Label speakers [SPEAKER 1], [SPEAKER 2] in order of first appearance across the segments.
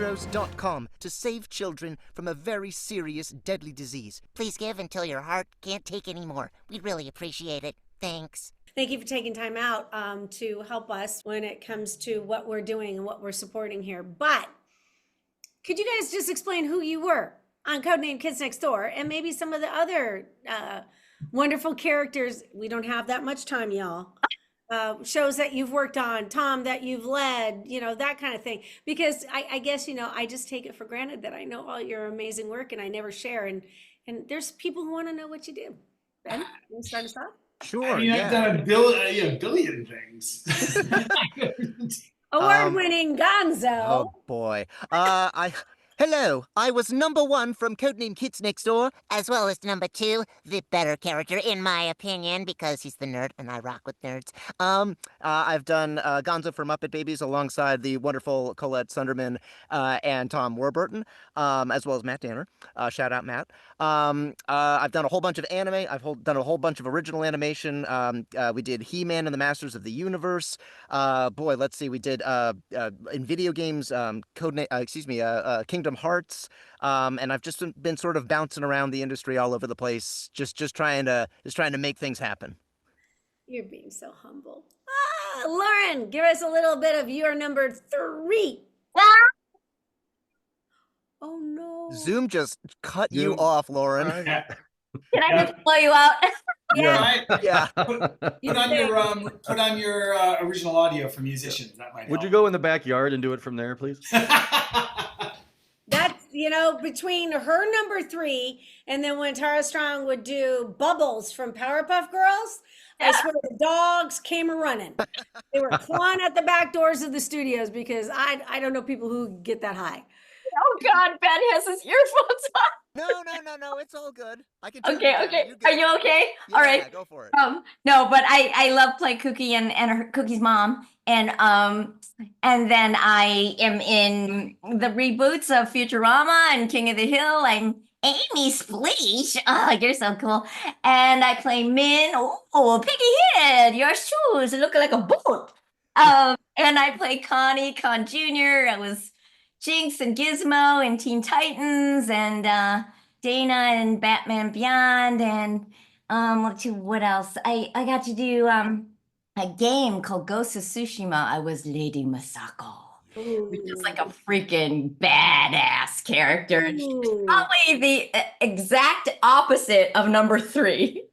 [SPEAKER 1] heroes.com to save children from a very serious, deadly disease.
[SPEAKER 2] Please give until your heart can't take anymore. We'd really appreciate it. Thanks.
[SPEAKER 3] Thank you for taking time out to help us when it comes to what we're doing and what we're supporting here. But could you guys just explain who you were on Codename Kids Next Door and maybe some of the other wonderful characters? We don't have that much time, y'all. Shows that you've worked on, Tom, that you've led, that kind of thing. Because I guess, I just take it for granted that I know all your amazing work and I never share. And there's people who want to know what you do. Ben, you start us off?
[SPEAKER 1] Sure.
[SPEAKER 4] I've done a billion things.
[SPEAKER 3] Award-winning Gonzo.
[SPEAKER 1] Oh boy. Hello, I was number 1 from Codename Kids Next Door.
[SPEAKER 2] As well as number 2, the better character, in my opinion, because he's the nerd and I rock with nerds.
[SPEAKER 1] I've done Gonzo for Muppet Babies alongside the wonderful Collette Sunderman and Tom Warburton, as well as Matt Danner. Shout out, Matt. I've done a whole bunch of anime. I've done a whole bunch of original animation. We did He-Man and the Masters of the Universe. Boy, let's see. We did in video games, Kingdom Hearts, and I've just been sort of bouncing around the industry all over the place, just trying to make things happen.
[SPEAKER 3] You're being so humble. Lauren, give us a little bit of your number 3. Oh no!
[SPEAKER 1] Zoom just cut you off, Lauren.
[SPEAKER 5] Can I just blow you out?
[SPEAKER 1] Yeah.
[SPEAKER 4] Put on your original audio for musicians. That might help.
[SPEAKER 6] Would you go in the backyard and do it from there, please?
[SPEAKER 3] That's, between her number 3 and then when Tara Strong would do Bubbles from Powerpuff Girls, I swear the dogs came a-running. They were clawing at the back doors of the studios because I don't know people who get that high.
[SPEAKER 5] Oh God, Ben has his earphones on.
[SPEAKER 1] No, it's all good. I can.
[SPEAKER 5] Okay. Are you okay?
[SPEAKER 1] Yeah,
[SPEAKER 5] all right.
[SPEAKER 1] Yeah, go for it.
[SPEAKER 5] No, but I love playing Cookie and her Cookie's mom, and then I am in the reboots of Futurama and King of the Hill. I'm Amy Spleesh. Oh, you're so cool. And I play Min. Oh, piggy head. Your shoes look like a boat. And I play Con Jr. I was Jinx and Gizmo and Teen Titans and Dana and Batman Beyond and what else? I got to do a game called Ghost of Tsushima. I was Lady Masako, which is like a freaking badass character. Probably the exact opposite of number 3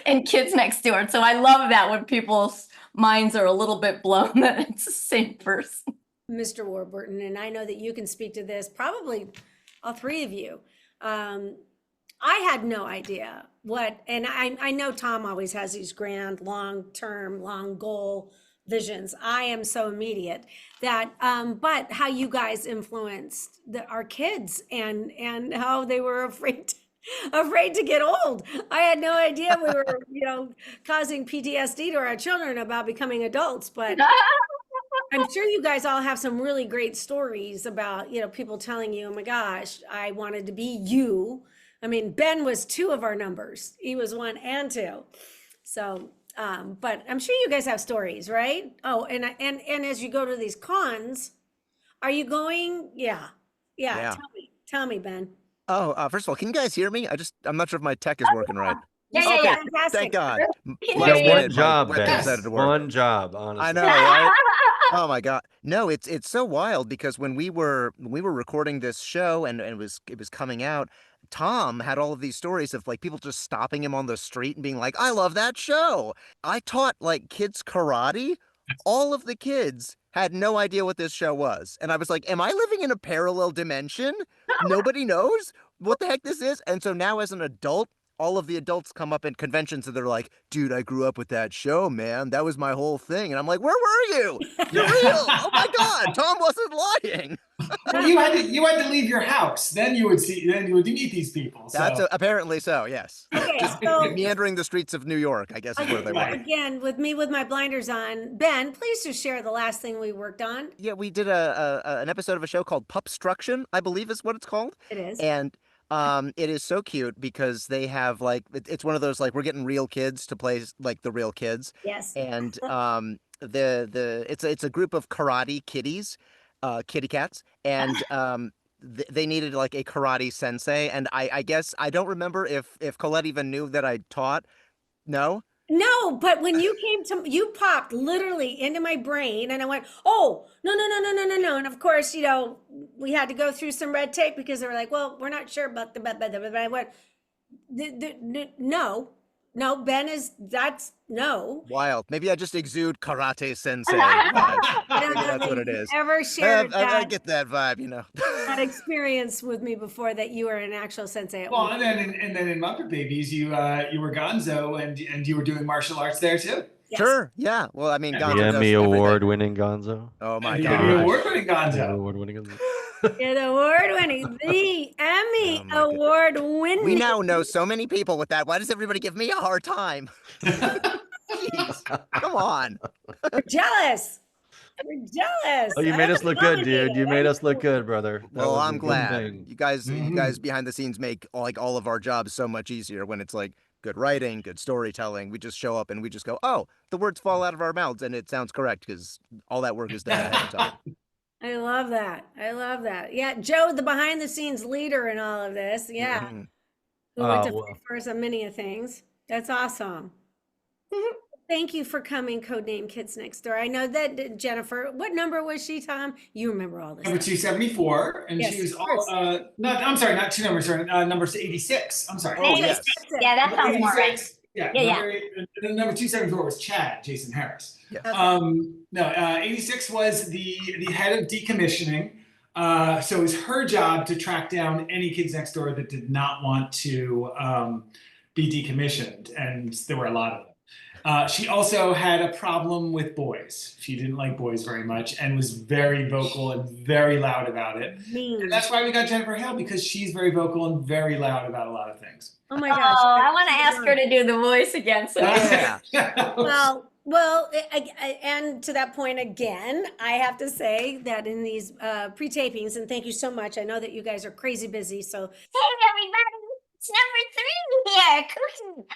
[SPEAKER 5] in Kids Next Door. So I love that when people's minds are a little bit blown that it's the same person.
[SPEAKER 3] Mr. Warburton, and I know that you can speak to this, probably all 3 of you. I had no idea and I know Tom always has these grand, long-term, long goal visions. I am so immediate that, but how you guys influenced our kids and how they were afraid to get old. I had no idea we were, causing PTSD to our children about becoming adults, but I'm sure you guys all have some really great stories about, people telling you, oh my gosh, I wanted to be you. I mean, Ben was 2 of our numbers. He was 1 and 2. So, but I'm sure you guys have stories, right? Oh, and as you go to these cons, are you going? Yeah. Tell me, Ben.
[SPEAKER 1] Oh, first of all, can you guys hear me? I'm not sure if my tech is working right.
[SPEAKER 5] Yeah.
[SPEAKER 3] Fantastic.
[SPEAKER 1] Thank God.
[SPEAKER 6] One job, Ben.
[SPEAKER 1] One
[SPEAKER 6] job, honestly.
[SPEAKER 1] I know, right? Oh my God. No, it's so wild because when we were recording this show and it was coming out, Tom had all of these stories of like people just stopping him on the street and being like, I love that show. I taught like kids karate. All of the kids had no idea what this show was. And I was like, am I living in a parallel dimension? Nobody knows what the heck this is. And so now as an adult, all of the adults come up in conventions and they're like, dude, I grew up with that show, man. That was my whole thing. And I'm like, where were you? You're real. Oh my God. Tom wasn't lying.
[SPEAKER 4] Well, you had to leave your house. Then you would meet these people. So.
[SPEAKER 1] That's apparently so, yes.
[SPEAKER 3] Okay,
[SPEAKER 1] Just
[SPEAKER 3] so
[SPEAKER 1] meandering the streets of New York, I guess is where they were.
[SPEAKER 3] again, with my blinders on, Ben, please just share the last thing we worked on.
[SPEAKER 1] Yeah, we did an episode of a show called Pupstruction, I believe is what it's called.
[SPEAKER 3] It is.
[SPEAKER 1] And it is so cute because they have like it's one of those like we're getting real kids to play like the real kids.
[SPEAKER 3] Yes.
[SPEAKER 1] And it's a group of karate kiddies. kitty cats, and they needed like a karate sensei, and I guess I don't remember if Colette even knew that I taught. No.
[SPEAKER 3] No, but when you came to, you popped literally into my brain, and I went, "Oh, no, no, no, no, no, no, no!" And of course, you know, we had to go through some red tape because they were like, "Well, we're not sure about the," but I went, "No, no, Ben is that's no."
[SPEAKER 1] Wild. Maybe I just exude karate sensei vibes.
[SPEAKER 3] I don't
[SPEAKER 1] Maybe
[SPEAKER 3] know
[SPEAKER 1] that's
[SPEAKER 3] that
[SPEAKER 1] what it
[SPEAKER 3] you've
[SPEAKER 1] is.
[SPEAKER 3] ever shared
[SPEAKER 1] I
[SPEAKER 3] that,
[SPEAKER 1] get that vibe, you know.
[SPEAKER 3] that experience with me before, that you were an actual sensei at
[SPEAKER 4] Well,
[SPEAKER 3] one.
[SPEAKER 4] and then in Muppet Babies, you were Gonzo, and you were doing martial arts there too.
[SPEAKER 3] Yes.
[SPEAKER 1] Sure. Yeah. Well, I mean,
[SPEAKER 4] The
[SPEAKER 1] Gonzo
[SPEAKER 6] The
[SPEAKER 1] does
[SPEAKER 6] Emmy
[SPEAKER 1] everything.
[SPEAKER 6] award-winning Gonzo.
[SPEAKER 1] Oh my
[SPEAKER 4] And the
[SPEAKER 1] gosh.
[SPEAKER 4] Emmy award-winning
[SPEAKER 6] Emmy
[SPEAKER 4] Gonzo.
[SPEAKER 6] award-winning Gonzo.
[SPEAKER 3] You're the award-winning, the Emmy
[SPEAKER 1] Oh my goodness.
[SPEAKER 3] award-winning.
[SPEAKER 1] We now know so many people with that. Why does everybody give me a hard time? Jeez. Come on.
[SPEAKER 3] We're jealous. We're jealous.
[SPEAKER 6] Oh, you
[SPEAKER 3] I
[SPEAKER 6] made
[SPEAKER 3] have
[SPEAKER 6] us
[SPEAKER 3] to
[SPEAKER 6] look good,
[SPEAKER 3] nominate
[SPEAKER 6] dude. You
[SPEAKER 3] it.
[SPEAKER 6] made us look good, brother. That
[SPEAKER 1] Well,
[SPEAKER 6] was a
[SPEAKER 1] I'm
[SPEAKER 6] good
[SPEAKER 1] glad.
[SPEAKER 6] thing.
[SPEAKER 1] You guys behind the scenes make like all of our jobs so much easier when it's like good writing, good storytelling. We just show up and we just go, "Oh, the words fall out of our mouths and it sounds correct," because all that work is done ahead of time.
[SPEAKER 3] I love that. I love that. Yeah, Joe, the behind the scenes leader in all of this. Yeah.
[SPEAKER 1] Mhm.
[SPEAKER 3] Who went to
[SPEAKER 6] Oh, well.
[SPEAKER 3] fight for us on many of things. That's awesome. Thank you for coming, Codename Kids Next Door. I know that Jennifer, what number was she, Tom? You remember all this.
[SPEAKER 4] Number 274, and
[SPEAKER 3] Yes,
[SPEAKER 4] she was
[SPEAKER 3] of course.
[SPEAKER 4] I'm sorry, not two numbers, sorry, number 86. I'm sorry.
[SPEAKER 1] Oh,
[SPEAKER 3] Hey,
[SPEAKER 1] yes.
[SPEAKER 3] that's it.
[SPEAKER 5] Yeah, that sounds more right.
[SPEAKER 4] 86, yeah,
[SPEAKER 5] Yeah,
[SPEAKER 4] and then number 274 was Chad, Jason Harris.
[SPEAKER 1] Yeah.
[SPEAKER 3] Okay.
[SPEAKER 4] 86 was the head of decommissioning. So it was her job to track down any kids next door that did not want to be decommissioned, and there were a lot of them. She also had a problem with boys. She didn't like boys very much and was very vocal and very loud about it.
[SPEAKER 3] Mean.
[SPEAKER 4] And that's why we got Jennifer Hale, because she's very vocal and very loud about a lot of things.
[SPEAKER 3] Oh my
[SPEAKER 5] Oh,
[SPEAKER 3] gosh.
[SPEAKER 5] I want to ask her to do the voice again. So
[SPEAKER 1] Yeah.
[SPEAKER 3] Well, and to that point again, I have to say that in these pre-tapings, and thank you so much. I know that you guys are crazy busy, so
[SPEAKER 5] hey everybody, it's number 3 here, Cookie.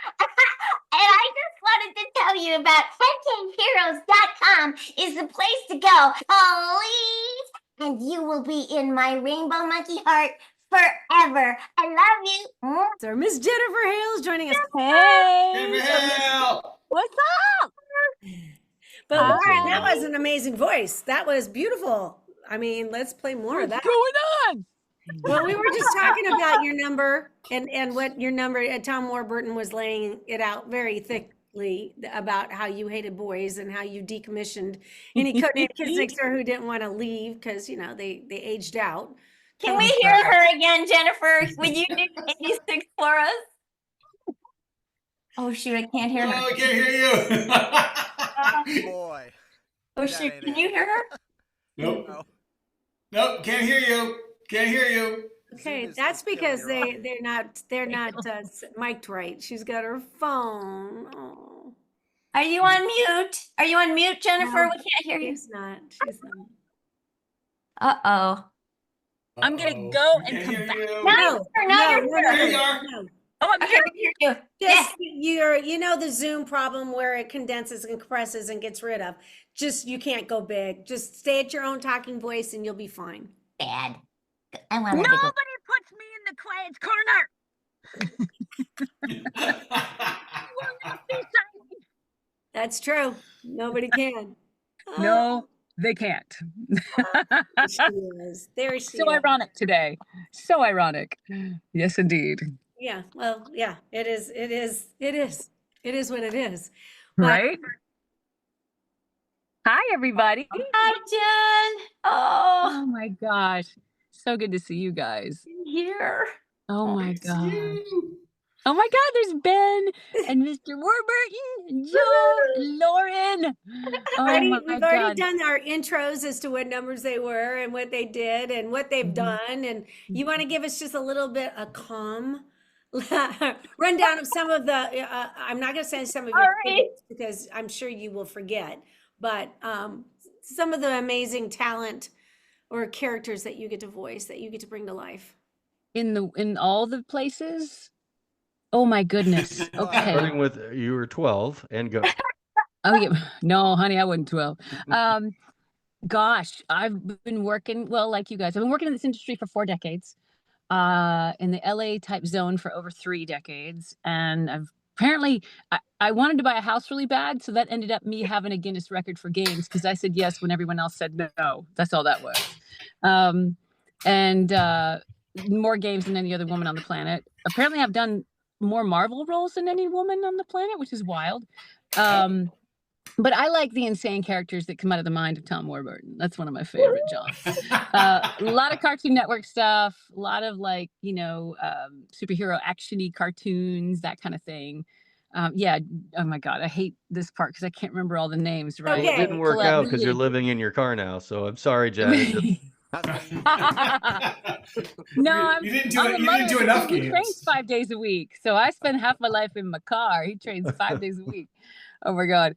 [SPEAKER 5] And I just wanted to tell you about FunCaveHeroes.com is the place to go. Please, and you will be in my rainbow monkey heart forever. I love you.
[SPEAKER 3] so Miss Jennifer Hale is joining us.
[SPEAKER 4] Jennifer Hale!
[SPEAKER 7] What's up?
[SPEAKER 3] But
[SPEAKER 5] Hi.
[SPEAKER 3] that was an amazing voice. That was beautiful. I mean, let's play more of that.
[SPEAKER 7] What's going on?
[SPEAKER 3] Well, we were just talking about your number and what your number, Tom Warburton was laying it out very thickly about how you hated boys and how you decommissioned any Codename Kids Next Door who didn't want to leave because, you know, they aged out.
[SPEAKER 5] Can we hear her again, Jennifer? Would you do 86 for us? Oh shoot, I can't hear
[SPEAKER 4] Oh,
[SPEAKER 5] her.
[SPEAKER 4] I can't hear you.
[SPEAKER 1] Boy.
[SPEAKER 5] Oh
[SPEAKER 1] that
[SPEAKER 5] shoot,
[SPEAKER 1] ain't
[SPEAKER 5] can
[SPEAKER 1] it.
[SPEAKER 5] you hear her?
[SPEAKER 4] Nope.
[SPEAKER 1] No.
[SPEAKER 4] Nope, can't hear you. Can't hear you.
[SPEAKER 3] Okay,
[SPEAKER 1] Zoom is
[SPEAKER 3] that's
[SPEAKER 1] killing
[SPEAKER 3] because
[SPEAKER 1] your audio.
[SPEAKER 3] they're not mic'd right. She's got her phone. Oh,
[SPEAKER 5] Are you on mute? Are you on mute, Jennifer?
[SPEAKER 3] No,
[SPEAKER 5] We can't hear you.
[SPEAKER 3] she's not. She's not.
[SPEAKER 5] Uh-oh.
[SPEAKER 7] I'm gonna
[SPEAKER 4] Uh-oh.
[SPEAKER 7] go
[SPEAKER 4] We
[SPEAKER 7] and
[SPEAKER 4] can't
[SPEAKER 7] come
[SPEAKER 4] hear
[SPEAKER 7] back.
[SPEAKER 4] you.
[SPEAKER 5] No,
[SPEAKER 4] There you are.
[SPEAKER 3] no.
[SPEAKER 7] Oh, I'm
[SPEAKER 5] I
[SPEAKER 7] here.
[SPEAKER 5] can hear you.
[SPEAKER 3] Just you know the Zoom problem where it condenses and compresses and gets rid of. Just you can't go big. Just stay at your own talking voice and you'll be fine.
[SPEAKER 5] Dad. I want to
[SPEAKER 7] Nobody
[SPEAKER 5] go.
[SPEAKER 7] puts me in the quiet corner. Will not be silent.
[SPEAKER 3] That's true. Nobody can.
[SPEAKER 7] No, they can't.
[SPEAKER 3] There she is. There she
[SPEAKER 7] So
[SPEAKER 3] is.
[SPEAKER 7] ironic today. So ironic. Yes, indeed.
[SPEAKER 3] Yeah. Well, yeah. It is. It is. It is. It is what it is. But-
[SPEAKER 7] Right? Hi, everybody.
[SPEAKER 5] Hi, Jen. Oh,
[SPEAKER 7] Oh my gosh. So good to see you guys.
[SPEAKER 5] here.
[SPEAKER 7] Oh my
[SPEAKER 4] It's
[SPEAKER 7] god.
[SPEAKER 4] you.
[SPEAKER 7] Oh my god, there's Ben and Mr. Warburton and Joe and Lauren. Oh
[SPEAKER 3] Already,
[SPEAKER 7] my
[SPEAKER 3] we've already
[SPEAKER 7] god.
[SPEAKER 3] done our intros as to what numbers they were and what they did and what they've
[SPEAKER 7] Mhm.
[SPEAKER 3] done. And you want to give us just a little bit of calm rundown of some of the, I'm not going to say some of your
[SPEAKER 5] All right.
[SPEAKER 3] favorites because I'm sure you will forget, but some of the amazing talent or characters that you get to voice, that you get to bring to life.
[SPEAKER 7] In all the places? Oh my goodness. Okay.
[SPEAKER 6] Starting with you were 12 and go.
[SPEAKER 7] Oh yeah. No, honey, I wasn't 12. Gosh, I've been working, well, like you guys, I've been working in this industry for 4 decades, in the LA type zone for over 3 decades. And I've apparently, I wanted to buy a house really bad. So that ended up me having a Guinness record for games because I said yes when everyone else said no. That's all that was. Um, and more games than any other woman on the planet. Apparently, I've done more Marvel roles than any woman on the planet, which is wild. Um, but I like the insane characters that come out of the mind of Tom Warburton. That's one of my favorite genres. A lot of Cartoon Network stuff, a lot of like, superhero actiony cartoons, that kind of thing. Yeah. Oh my God, I hate this part because I can't remember all the names.
[SPEAKER 6] Well,
[SPEAKER 7] Right,
[SPEAKER 6] it didn't
[SPEAKER 3] Okay.
[SPEAKER 6] work
[SPEAKER 7] Colette,
[SPEAKER 6] out
[SPEAKER 7] what do
[SPEAKER 6] because you're
[SPEAKER 7] you?
[SPEAKER 6] living in your car now. So I'm sorry, Jen. It just,
[SPEAKER 7] No,
[SPEAKER 4] You didn't do
[SPEAKER 7] I'm
[SPEAKER 4] it.
[SPEAKER 7] a
[SPEAKER 4] You
[SPEAKER 7] mother
[SPEAKER 4] didn't do
[SPEAKER 7] of a
[SPEAKER 4] enough
[SPEAKER 7] kid who trains
[SPEAKER 4] games.
[SPEAKER 7] 5 days a week. So I spend half my life in my car. He trains 5 days a week. Oh my God.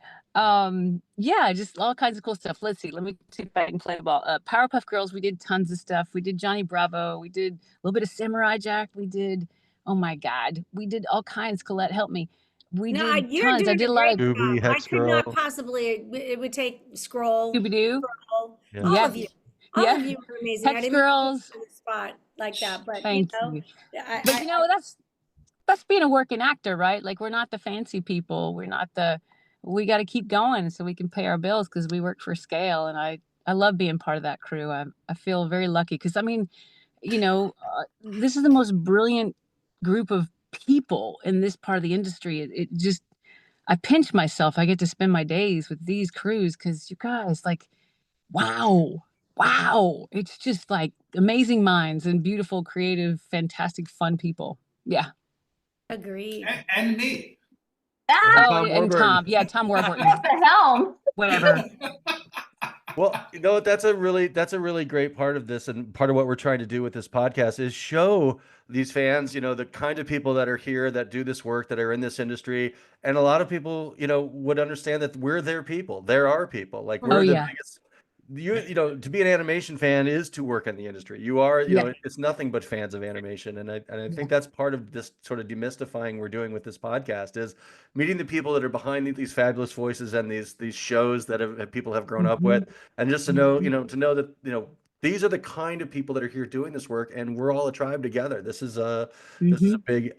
[SPEAKER 7] Yeah, just all kinds of cool stuff. Let's see. Let me see if I can play the ball. Powerpuff Girls, we did tons of stuff. We did Johnny Bravo. We did a little bit of Samurai Jack. We did, oh my God, we did all kinds. Colette, help me. We
[SPEAKER 3] No,
[SPEAKER 7] did
[SPEAKER 3] you're
[SPEAKER 7] tons. I
[SPEAKER 3] doing
[SPEAKER 7] did
[SPEAKER 3] a
[SPEAKER 7] a lot of
[SPEAKER 3] great job.
[SPEAKER 6] Scooby,
[SPEAKER 3] I
[SPEAKER 6] Hex
[SPEAKER 3] could not
[SPEAKER 6] Girl.
[SPEAKER 3] possibly, it would take scroll,
[SPEAKER 7] Scooby-Doo.
[SPEAKER 3] scroll,
[SPEAKER 6] Yeah.
[SPEAKER 3] all
[SPEAKER 7] Yeah.
[SPEAKER 3] of you. All
[SPEAKER 7] Yeah.
[SPEAKER 3] of you are amazing. I
[SPEAKER 7] Hex
[SPEAKER 3] didn't mean to put
[SPEAKER 7] Girls.
[SPEAKER 3] you on the spot like that, but
[SPEAKER 7] Thank you. But
[SPEAKER 3] I
[SPEAKER 7] that's being a working actor, right? Like we're not the fancy people. We got to keep going so we can pay our bills because we work for scale. And I love being part of that crew. I feel very lucky because I mean, this is the most brilliant group of people in this part of the industry. It just, I pinch myself. I get to spend my days with these crews because you guys, like, wow, wow. It's just like amazing minds and beautiful, creative, fantastic, fun people. Yeah.
[SPEAKER 3] agreed.
[SPEAKER 4] And me.
[SPEAKER 5] Ah,
[SPEAKER 6] And
[SPEAKER 7] Oh,
[SPEAKER 6] Tom
[SPEAKER 7] and
[SPEAKER 6] Warburton.
[SPEAKER 7] Tom. Yeah, Tom Warburton.
[SPEAKER 5] at the helm.
[SPEAKER 7] Whatever.
[SPEAKER 6] Well, that's a really great part of this, and part of what we're trying to do with this podcast is show these fans, the kind of people that are here that do this work, that are in this industry, and a lot of people, would understand that we're their people. They're our people. Like
[SPEAKER 7] Oh
[SPEAKER 6] we're the
[SPEAKER 7] yeah.
[SPEAKER 6] biggest. To be an animation fan is to work in the industry. You are,
[SPEAKER 7] Yeah.
[SPEAKER 6] it's nothing but fans of animation, and I
[SPEAKER 7] Yeah.
[SPEAKER 6] think that's part of this sort of demystifying we're doing with this podcast is meeting the people that are behind these fabulous voices and these shows that people have grown up with, and just to know, that these are the kind of people that are here doing this work, and we're all a tribe together. This is a big,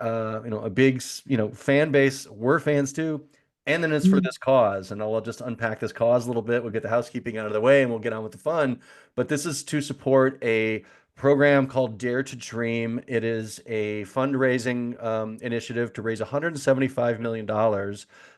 [SPEAKER 6] fan base. We're fans too. And then it's for this cause, and I'll just unpack this cause a little bit. We'll get the housekeeping out of the way, and we'll get on with the fun. But this is to support a program called Dare to Dream. It is a fundraising initiative to raise $175 million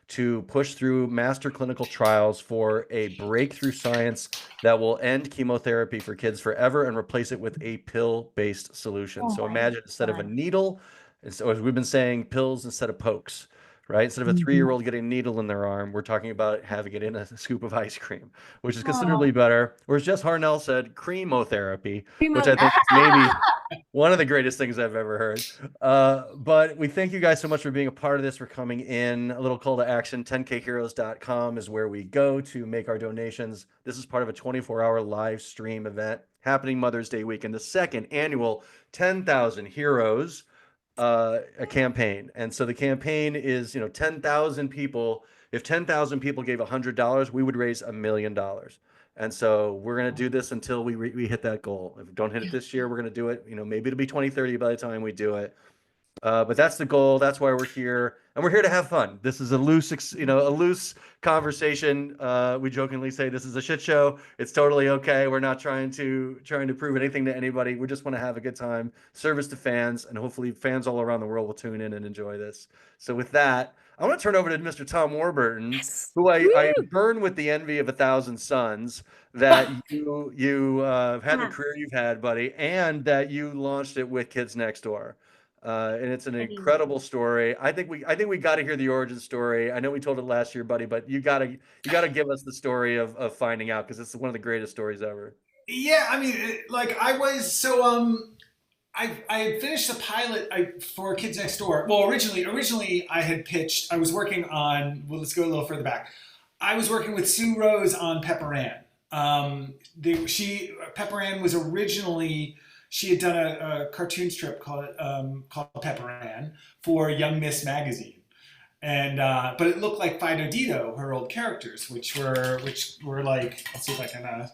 [SPEAKER 6] to push through master clinical trials for a breakthrough science that will end chemotherapy for kids forever and replace it with a pill-based solution. So imagine instead of a needle, so as we've been saying, pills instead of pokes. Right? Instead of a 3-year-old getting a needle in their arm, we're talking about having it in a scoop of ice cream, which is considerably better. Or as Jess Harnell said, cremotherapy, which I think is maybe one of the greatest things I've ever heard. But we thank you guys so much for being a part of this, for coming in. A little call to action, 10kheroes.com is where we go to make our donations. This is part of a 24-hour live stream event happening Mother's Day weekend, the second annual 10,000 Heroes a campaign. And so the campaign is, 10,000 people. If 10,000 people gave $100, we would raise $1 million. And so we're going to do this until we hit that goal. If we don't hit it this year, we're going to do it. Maybe it'll be 2030 by the time we do it. But that's the goal. That's why we're here, and we're here to have fun. This is a loose conversation. We jokingly say this is a shit show. It's totally okay. We're not trying to prove anything to anybody. We just want to have a good time, service to fans, and hopefully fans all around the world will tune in and enjoy this. So with that, I want to turn over to Mr. Tom Warburton, who I burn with the envy of 1,000 suns that you have had the career you've had, buddy, and that you launched it with Kids Next Door. And it's an incredible story. I think we got to hear the origin story. I know we told it last year, buddy, but you gotta give us the story of finding out, because it's one of the greatest stories ever.
[SPEAKER 4] Yeah, I mean, I was so I finished the pilot for Kids Next Door. Well, originally I had pitched. I was working on. Well, let's go a little further back. I was working with Sue Rose on Pepper Ann. Pepper Ann was originally. She had done a cartoon strip called Pepper Ann for Young Miss magazine, and but it looked like Fido Dido, her old characters, which were like, let's see if I can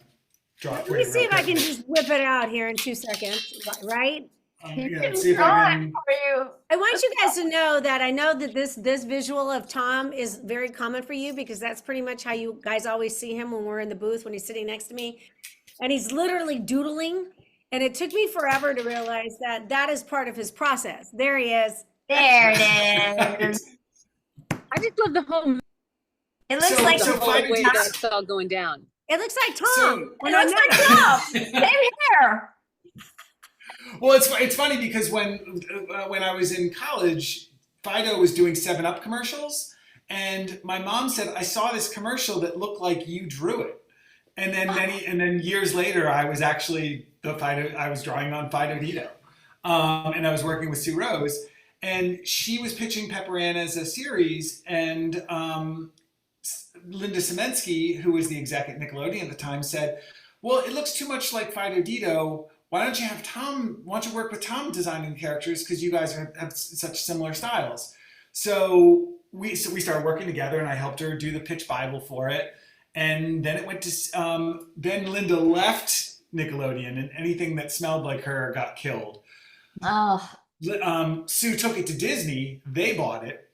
[SPEAKER 4] draw it
[SPEAKER 3] Let
[SPEAKER 4] for
[SPEAKER 3] me
[SPEAKER 4] you
[SPEAKER 3] see
[SPEAKER 4] real
[SPEAKER 3] if I
[SPEAKER 4] quick.
[SPEAKER 3] can just whip it out here in 2 seconds, right?
[SPEAKER 4] Yeah, let's see if I can.
[SPEAKER 5] for you.
[SPEAKER 3] I want you guys to know that I know that this visual of Tom is very common for you because that's pretty much how you guys always see him when we're in the booth when he's sitting next to me. And he's literally doodling. And it took me forever to realize that that is part of his process. There he is.
[SPEAKER 5] There it is.
[SPEAKER 7] I just love the whole
[SPEAKER 5] It looks
[SPEAKER 4] So-
[SPEAKER 5] like
[SPEAKER 7] the
[SPEAKER 4] so
[SPEAKER 7] whole
[SPEAKER 4] Fido
[SPEAKER 7] way
[SPEAKER 4] Tom-
[SPEAKER 7] that it's all going down.
[SPEAKER 3] It looks like Tom.
[SPEAKER 4] So-
[SPEAKER 3] when
[SPEAKER 5] it
[SPEAKER 3] I'm
[SPEAKER 5] looks like
[SPEAKER 3] not-
[SPEAKER 5] Tom. Same hair.
[SPEAKER 4] Well, it's funny because when I was in college, Fido was doing 7-Up commercials, and my mom said I saw this commercial that looked like you drew it, and then years later I was actually I was drawing on Fido Dito, and I was working with Sue Rose, and she was pitching Pepper Ann as a series, and Linda Semensky, who was the exec at Nickelodeon at the time, said, "Well, it looks too much like Fido Dito. Why don't you work with Tom designing the characters because you guys have such similar styles?" So we started working together, and I helped her do the pitch Bible for it. And then it went to, then Linda left Nickelodeon, and anything that smelled like her got killed.
[SPEAKER 5] Oh,
[SPEAKER 4] Sue took it to Disney, they bought it.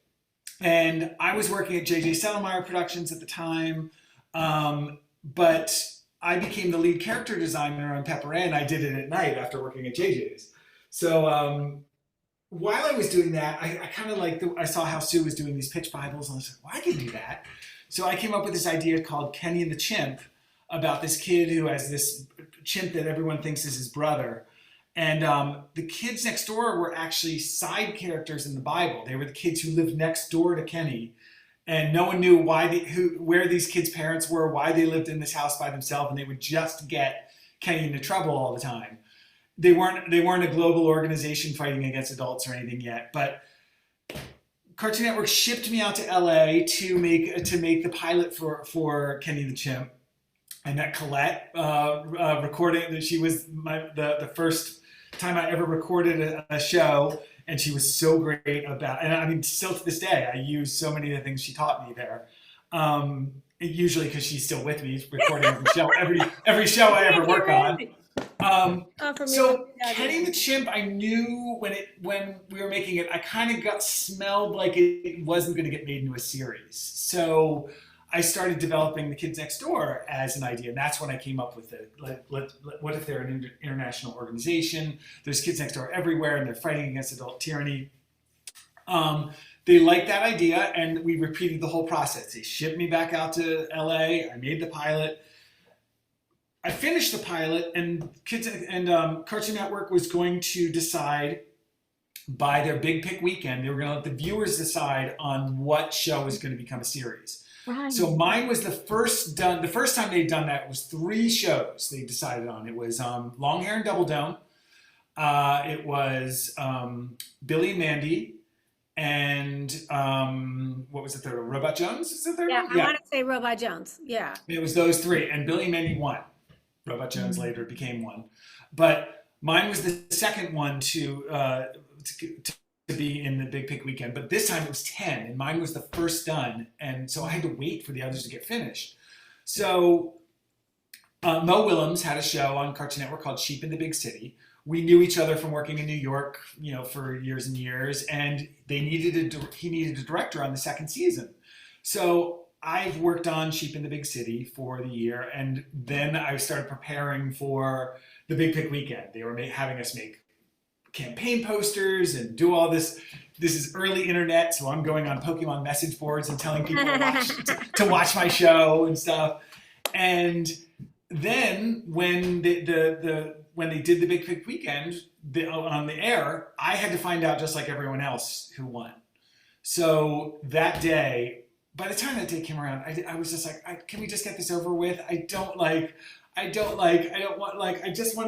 [SPEAKER 4] And I was working at J.J. Settlemeyer Productions at the time, but I became the lead character designer on Pepper Ann. I did it at night after working at JJ's. So while I was doing that, I kind of I saw how Sue was doing these pitch Bibles, and I was like, well, I can do that. So I came up with this idea called Kenny and the Chimp, about this kid who has this chimp that everyone thinks is his brother. And the kids next door were actually side characters in the Bible. They were the kids who lived next door to Kenny. And no one knew where these kids' parents were, why they lived in this house by themselves, and they would just get Kenny into trouble all the time. They weren't a global organization fighting against adults or anything yet, but Cartoon Network shipped me out to LA to make the pilot for Kenny the Chimp. I met Collette recording. She was the first time I ever recorded a show. And she was so great about, and I mean, still to this day, I use so many of the things she taught me there. Usually because she's still with me, recording every show, every show I ever work on. So Kenny the Chimp, I knew when we were making it, I kind of smelled like it wasn't going to get made into a series. So I started developing The Kids Next Door as an idea, and that's when I came up with it. What if they're an international organization? There's kids next door everywhere, and they're fighting against adult tyranny. They liked that idea, and we repeated the whole process. They shipped me back out to LA. I made the pilot. I finished the pilot, and Cartoon Network was going to decide by their Big Pick weekend. They were going to let the viewers decide on what show was going to become a series.
[SPEAKER 5] right.
[SPEAKER 4] So mine was the first time they'd done that was 3 shows they decided on. It was Long Hair and Double Dome. It was Billy and Mandy, and what was the third one? Robot Jones? Is the third
[SPEAKER 3] Yeah,
[SPEAKER 4] one?
[SPEAKER 3] I want to say Robot Jones. Yeah.
[SPEAKER 4] It was those 3, and Billy and Mandy won. Robot Jones later became one. But mine was the second one to be in the Big Pick weekend, but this time it was 10, and mine was the first done, and so I had to wait for the others to get finished. So Mo Willems had a show on Cartoon Network called Sheep in the Big City. We knew each other from working in New York, for years and years, and he needed a director on the second season. So I've worked on Sheep in the Big City for the year, and then I started preparing for the Big Pick weekend. They were having us make campaign posters and do all this. This is early internet, so I'm going on Pokemon message boards and telling people to watch my show and stuff. And then when they did the Big Pick weekend on the air, I had to find out just like everyone else who won. So that day, by the time that day came around, I was just like, can we just get this over with? I just want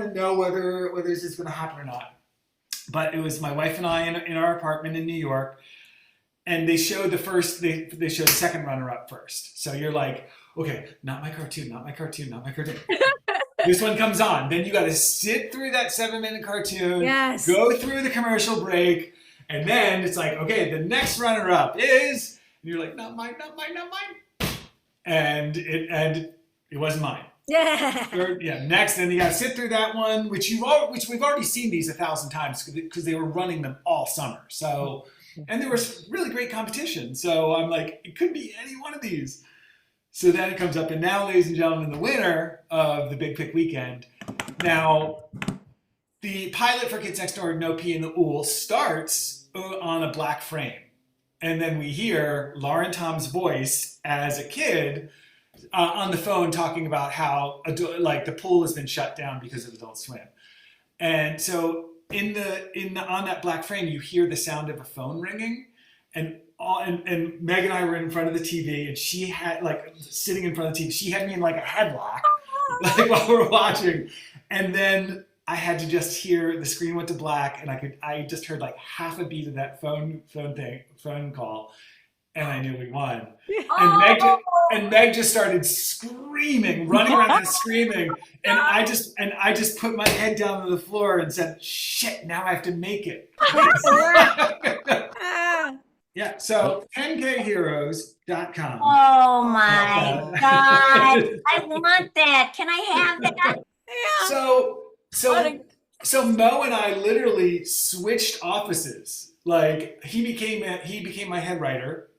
[SPEAKER 4] to know whether this is going to happen or not. But it was my wife and I in our apartment in New York, and they showed they showed the second runner-up first. So you're like, okay, not my cartoon. This one comes on. Then you got to sit through that 7-minute cartoon,
[SPEAKER 3] Yes.
[SPEAKER 4] go through the commercial break, and then it's like, okay, the next runner-up is, and you're like, not mine. And it wasn't mine.
[SPEAKER 3] Yeah.
[SPEAKER 4] Next, then you got to sit through that one, which we've already seen these 1,000 times because they were running them all summer. So, and there was really great competition. So I'm like, it could be any one of these. So then it comes up, and now, ladies and gentlemen, the winner of the Big Pick Weekend. Now, the pilot for Kids Next Door, No Pee in the Ool, starts on a black frame. And then we hear Lauren Tom's voice as a kid on the phone talking about how the pool has been shut down because of Adult Swim. And so on that black frame, you hear the sound of a phone ringing, and Meg and I were in front of the TV, and she had sitting in front of the TV. She had me in like a headlock, while we're watching, and then I had to just hear the screen went to black, and I just heard like half a beat of that phone call, and I knew we won. And Meg just started screaming, running around and screaming, and I just put my head down on the floor and said, "Shit! Now I have to make it." Yeah. So 10kheroes.com.
[SPEAKER 5] Oh my God! I want that. Can I have that?
[SPEAKER 3] Yeah.
[SPEAKER 4] So Mo and I literally switched offices. Like he became my head writer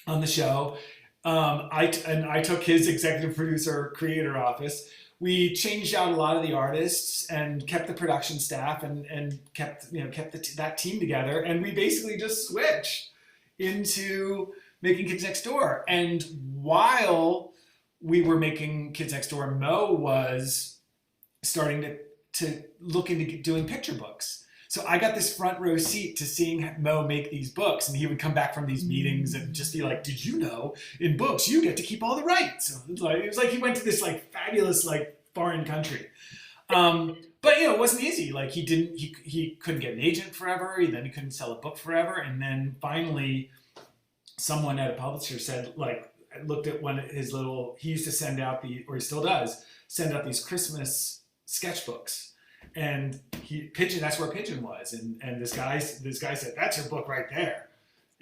[SPEAKER 4] on the show. I took his executive producer creator office. We changed out a lot of the artists and kept the production staff and kept that team together. And we basically just switched into making Kids Next Door. And while we were making Kids Next Door, Mo was starting to look into doing picture books. So I got this front row seat to seeing Mo make these books, and he would come back from these meetings and just be like, "Did you know in books you get to keep all the rights?" So it was like he went to this like fabulous like foreign country. But it wasn't easy. Like he couldn't get an agent forever. Then he couldn't sell a book forever. And then finally, someone at a publisher said, looked at one of his he used to send out or he still does, send out these Christmas sketchbooks. And that's where Pigeon was. And this guy said, "That's your book right there."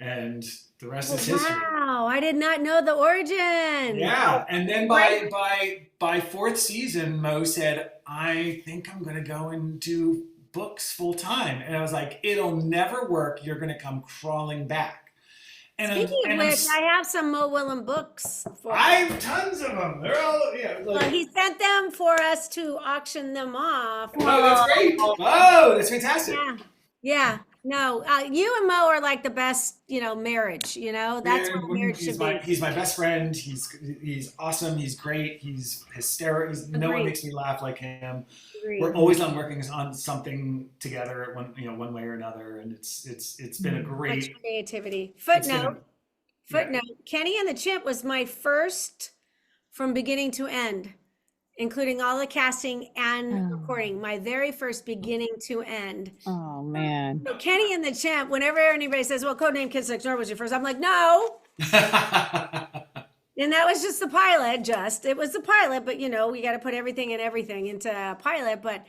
[SPEAKER 4] And the rest is history.
[SPEAKER 3] Wow, I did not know the origin.
[SPEAKER 4] Yeah, and then by fourth season, Mo said, "I think I'm going to go and do books full time." And I was like, "It'll never work. You're going to come crawling back."
[SPEAKER 3] Speaking of which, I have some Mo Willem books.
[SPEAKER 4] I have tons of them. They're all
[SPEAKER 3] well, he sent them for us to auction them off.
[SPEAKER 4] Oh, that's great! Oh, that's fantastic.
[SPEAKER 3] Yeah. No, you and Mo are like the best, marriage. That's what marriage should be.
[SPEAKER 4] He's my best friend. He's awesome. He's great. He's hysterical. No one makes me laugh like him. Agreed. We're always working on something together, one way or another, and it's been a great
[SPEAKER 3] much creativity. Footnote: Kenny and the Chimp was my first from beginning to end, including all the casting and recording. My very first beginning to end.
[SPEAKER 7] Oh man!
[SPEAKER 3] So Kenny and the Chimp. Whenever anybody says, "Well, Codename Kids Next Door was your first," I'm like, "No." And that was just the pilot. It was the pilot, but we got to put everything into a pilot. But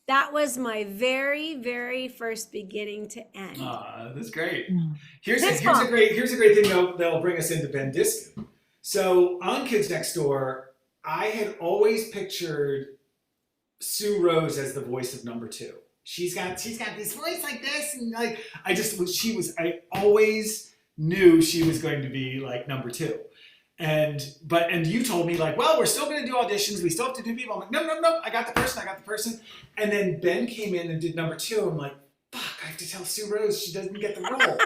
[SPEAKER 3] that was my very, very first beginning to end.
[SPEAKER 4] That's great. Here's a great thing that'll bring us into Ben Diskin. So on Kids Next Door, I had always pictured Sue Rose as the voice of number 2. She's got this voice like this, and I always knew she was going to be like number 2. And you told me well, we're still going to do auditions. We still have to do people. I'm like, no, I got the person. And then Ben came in and did number 2. I'm like, fuck, I have to tell Sue Rose she doesn't get the role.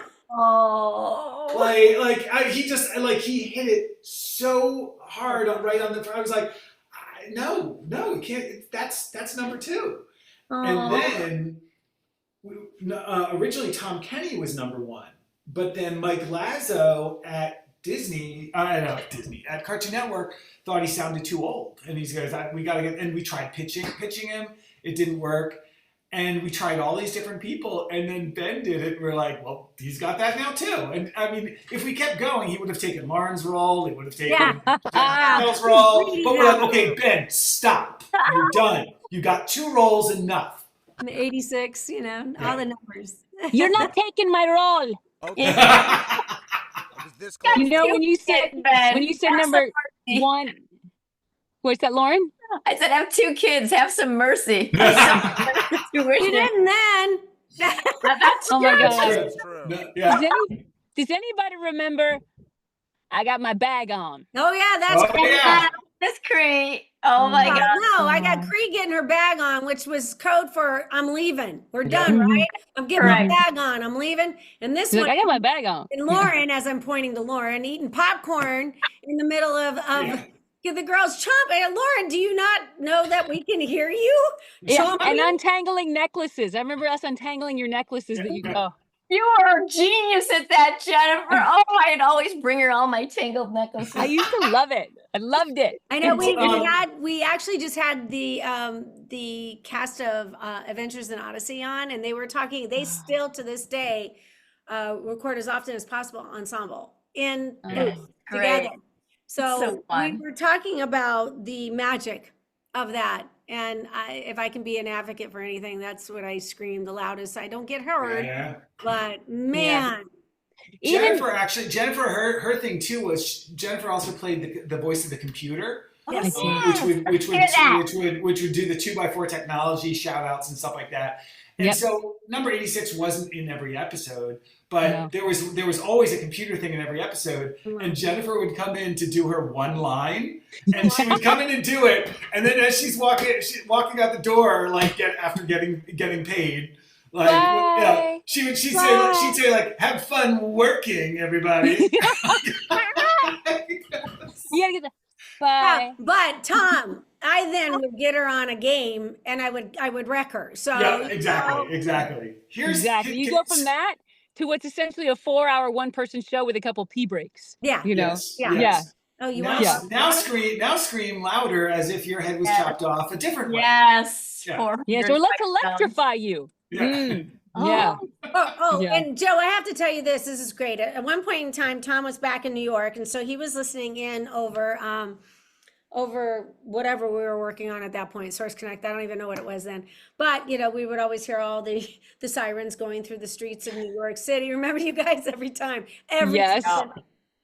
[SPEAKER 4] He hit it so hard right on the. I was like, no, you can't. That's number 2. And then originally Tom Kenny was number 1, but then Mike Lazo at at Cartoon Network thought he sounded too old, and he goes, "We got to get." And we tried pitching him, it didn't work, and we tried all these different people, and then Ben did it. And we're like, "Well, he's got that now too." And I mean, if we kept going, he would have taken Lauren's role. He would have taken Bill's role. But we're like, "Okay, Ben, stop. You're done. You got 2 roles, enough."
[SPEAKER 3] 86, all the numbers.
[SPEAKER 7] You're not taking my role.
[SPEAKER 1] Okay.
[SPEAKER 7] When you said number 1, what's that, Lauren?
[SPEAKER 5] I said, I have 2 kids. Have some mercy.
[SPEAKER 3] You didn't then.
[SPEAKER 5] That's
[SPEAKER 7] Oh my
[SPEAKER 5] true.
[SPEAKER 7] God.
[SPEAKER 1] That's true.
[SPEAKER 4] No, yeah.
[SPEAKER 7] Does anybody remember? I got my bag on.
[SPEAKER 3] Oh yeah, that's
[SPEAKER 4] Oh, yeah.
[SPEAKER 5] Miss Cree. Oh my God.
[SPEAKER 3] no, I got Cree getting her bag on, which was code for I'm leaving. We're done, right? I'm getting my
[SPEAKER 5] Correct.
[SPEAKER 3] bag on. I'm leaving. And this
[SPEAKER 7] She's
[SPEAKER 3] one,
[SPEAKER 7] like, I got my bag on.
[SPEAKER 3] and Lauren, as I'm pointing to Lauren, eating popcorn in the middle of the girls chomping. Lauren, do you not know that we can hear you?
[SPEAKER 7] Yeah, and
[SPEAKER 3] Chomping?
[SPEAKER 7] untangling necklaces. I remember us untangling your necklaces that you. Oh,
[SPEAKER 5] You were a genius at that, Jennifer. Oh, I'd always bring her all my tangled necklaces.
[SPEAKER 7] I used to love it. I loved it.
[SPEAKER 3] I know we actually just had the cast of Adventures in Odyssey on, and they were talking. They still to this day record as often as possible ensemble in booth together. So we
[SPEAKER 5] fun.
[SPEAKER 3] were talking about the magic of that, and if I can be an advocate for anything, that's what I scream the loudest. I don't get heard,
[SPEAKER 4] Yeah.
[SPEAKER 3] but man.
[SPEAKER 4] Jennifer, her thing too was Jennifer also played the voice of the computer,
[SPEAKER 3] Yes.
[SPEAKER 4] which would do the 2x4 technology shout outs and stuff like that. And so number 86 wasn't in every episode, but there was always a computer thing in every episode. And Jennifer would come in to do her one line, and she would come in and do it. And then as she's walking out the door, like after getting paid, like
[SPEAKER 7] Bye.
[SPEAKER 4] she'd say like, have fun working, everybody.
[SPEAKER 7] You gotta get the bye.
[SPEAKER 3] But Tom, I then would get her on a game, and I would wreck her. So
[SPEAKER 4] Yeah, exactly.
[SPEAKER 7] You go from that to what's essentially a 4-hour one-person show with a couple pee breaks.
[SPEAKER 3] Yeah.
[SPEAKER 7] You know.
[SPEAKER 3] Yeah. Oh, you want
[SPEAKER 4] now scream louder as if your head was chopped off a different way.
[SPEAKER 5] Yes.
[SPEAKER 4] Yeah.
[SPEAKER 7] Yes, or let's electrify you.
[SPEAKER 4] Yeah.
[SPEAKER 7] Yeah. Yeah.
[SPEAKER 3] And Joe, I have to tell you this. This is great. At one point in time, Tom was back in New York, and so he was listening in over whatever we were working on at that point, Source Connect. I don't even know what it was then. But, we would always hear all the sirens going through the streets of New York City. Remember you guys every time.
[SPEAKER 7] Yes.
[SPEAKER 3] Time.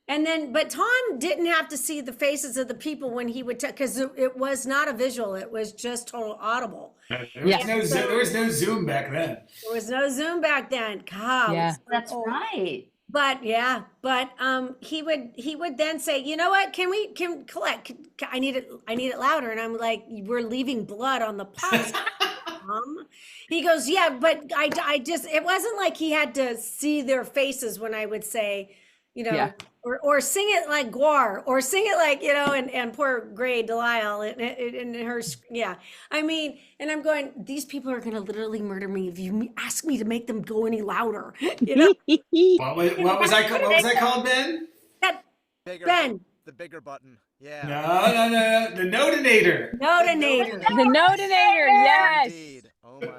[SPEAKER 3] And then, but Tom didn't have to see the faces of the people when he would, because it was not a visual. It was just total audible.
[SPEAKER 4] There was no Zoom back then.
[SPEAKER 3] There was no Zoom back then. God,
[SPEAKER 7] Yeah.
[SPEAKER 5] That's right.
[SPEAKER 3] But he would then say, you know what? Can Collette? I need it louder. And I'm like, we're leaving blood on the pot. He goes, yeah, but I just, it wasn't like he had to see their faces when I would say, or sing it like Guar, or sing it like, and poor Gray Delisle and her, I mean, and I'm going, these people are going to literally murder me if you ask me to make them go any louder,
[SPEAKER 4] What was I called, Ben?
[SPEAKER 3] Ben.
[SPEAKER 1] The bigger button. Yeah.
[SPEAKER 4] No. The Nodinator.
[SPEAKER 3] The
[SPEAKER 7] Nodinator, yes.
[SPEAKER 1] Indeed. Oh my.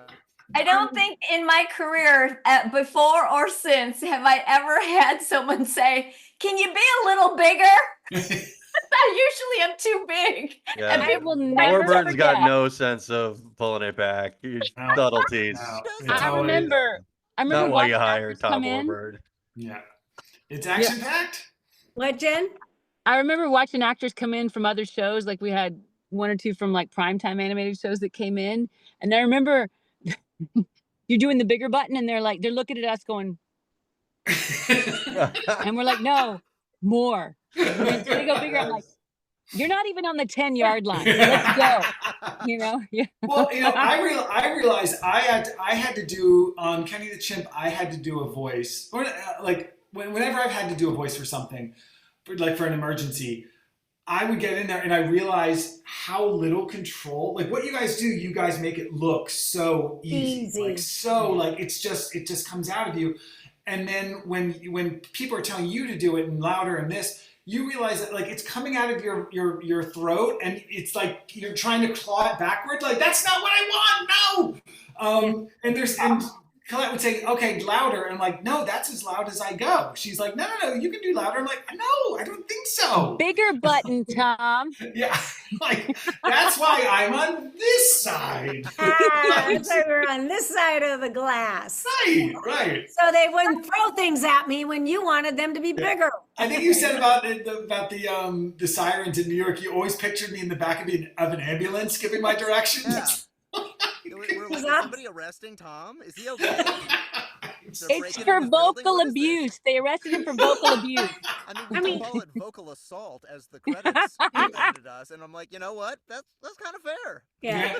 [SPEAKER 5] I don't think in my career, before or since, have I ever had someone say, "Can you be a little bigger?" I usually am too big.
[SPEAKER 6] Yeah.
[SPEAKER 5] And
[SPEAKER 7] I
[SPEAKER 5] people
[SPEAKER 7] will never
[SPEAKER 6] Warburton's
[SPEAKER 7] forget.
[SPEAKER 6] got no sense of pulling it back. Subtleties.
[SPEAKER 7] I remember
[SPEAKER 6] Not why you
[SPEAKER 7] watching
[SPEAKER 6] hire
[SPEAKER 7] actors
[SPEAKER 6] Tom
[SPEAKER 7] come in.
[SPEAKER 6] Warburton.
[SPEAKER 4] Yeah. It's action packed.
[SPEAKER 3] What, Jen?
[SPEAKER 7] I remember watching actors come in from other shows. Like we had one or two from like primetime animated shows that came in. And I remember you're doing the bigger button and they're looking at us going, and we're like, no, more. And then they go bigger. I'm like, you're not even on the 10-yard line. Let's go. Yeah.
[SPEAKER 4] Well, I realized I had to do on Kenny the Chimp. I had to do a voice, or whenever I've had to do a voice for something, for an emergency, I would get in there and I realized how little control. Like what you guys do, you guys make it look so easy. It just comes out of you. And then when people are telling you to do it and louder and this, you realize that it's coming out of your throat and it's like you're trying to claw it backward. Like that's not what I want. No. And Collette would say, okay, louder. I'm like, no, that's as loud as I go. She's like, no, you can do louder. I'm like, no, I don't think so.
[SPEAKER 7] Bigger button, Tom.
[SPEAKER 4] Yeah, like, that's why I'm on this side.
[SPEAKER 3] That's why we're on this side of the glass.
[SPEAKER 4] Right.
[SPEAKER 3] So they wouldn't throw things at me when you wanted them to be bigger.
[SPEAKER 4] I think you said about the sirens in New York, you always pictured me in the back of an ambulance giving my directions.
[SPEAKER 1] Yeah. We're like, is somebody arresting Tom? Is he okay?
[SPEAKER 7] It's for vocal abuse. They arrested him for vocal abuse.
[SPEAKER 1] I mean, we call it vocal assault as the credits credited us, and I'm like, you know what? That's kind of fair.
[SPEAKER 3] Yeah.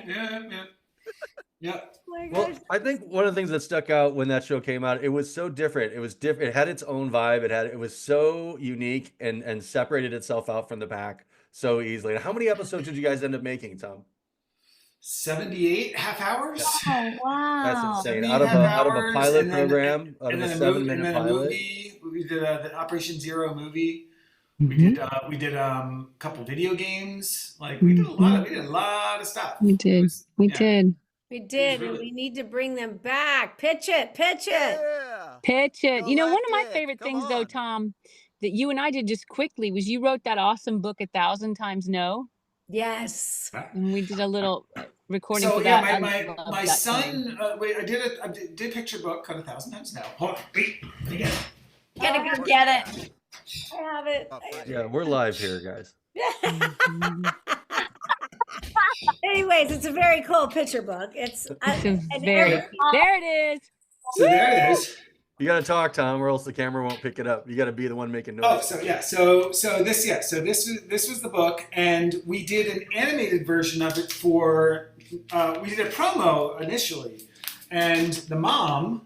[SPEAKER 4] Yeah.
[SPEAKER 3] Oh
[SPEAKER 6] Well, I think one of the things that stuck out when that show came out, it was so different. It was different. It had its own vibe. It was so unique and separated itself out from the pack so easily. And how many episodes did you guys end up making, Tom?
[SPEAKER 4] 78 half hours.
[SPEAKER 5] Oh wow,
[SPEAKER 6] That's insane.
[SPEAKER 4] 78
[SPEAKER 6] Out of
[SPEAKER 4] half
[SPEAKER 6] a
[SPEAKER 4] hours,
[SPEAKER 6] pilot
[SPEAKER 4] and then-
[SPEAKER 6] program, out of
[SPEAKER 4] and
[SPEAKER 6] a
[SPEAKER 4] then
[SPEAKER 6] 7-minute
[SPEAKER 4] and then
[SPEAKER 6] pilot.
[SPEAKER 4] a movie. We did the Operation Zero movie.
[SPEAKER 7] Mhm.
[SPEAKER 4] We did a couple video games. Like we did a lot of stuff.
[SPEAKER 7] We did. We
[SPEAKER 4] Yeah.
[SPEAKER 7] did.
[SPEAKER 3] We did, and we need to bring them back. Pitch it.
[SPEAKER 1] Yeah.
[SPEAKER 7] Pitch it. You know, one of my
[SPEAKER 1] Galactic,
[SPEAKER 7] favorite
[SPEAKER 1] come
[SPEAKER 7] things, though,
[SPEAKER 1] on.
[SPEAKER 7] Tom, that you and I did just quickly was you wrote that awesome book, 1,000 Times No.
[SPEAKER 3] Yes.
[SPEAKER 7] And we did a little recording
[SPEAKER 4] So
[SPEAKER 7] for
[SPEAKER 4] yeah,
[SPEAKER 7] that.
[SPEAKER 4] my son. Wait, I did a picture book cut 1,000 times now. Hold on, wait, I get it.
[SPEAKER 5] gotta go get it.
[SPEAKER 3] I have it.
[SPEAKER 1] Oh, Freddie.
[SPEAKER 6] Yeah, we're live here, guys.
[SPEAKER 3] Anyways, it's a very cool picture book. It's
[SPEAKER 7] There it is.
[SPEAKER 4] So there it is.
[SPEAKER 6] You got to talk, Tom, or else the camera won't pick it up. You got to be the one making noise.
[SPEAKER 4] Oh, so yeah, so this was the book, and we did an animated version of it for. We did a promo initially, and the mom,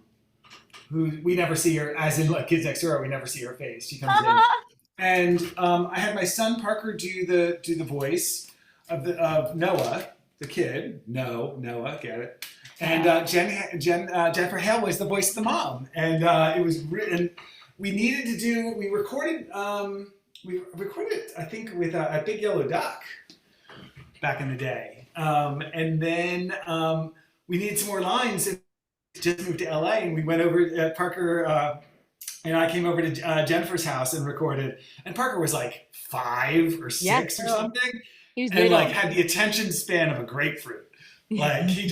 [SPEAKER 4] who we never see her, as in like Kids Next Door, we never see her face. She comes in, and I had my son Parker do the voice of Noah, the kid. Noah, get it? And Jennifer Hale was the voice of the mom, and it was written. We needed to do. We recorded. We recorded it, I think, with a Big Yellow Duck back in the day, and then we needed some more lines. And just moved to LA, and we went over. Parker and I came over to Jennifer's house and recorded. And Parker was like 5 or 6 or something,
[SPEAKER 7] He was
[SPEAKER 4] and
[SPEAKER 7] little.
[SPEAKER 4] like had the attention span of a grapefruit. Like he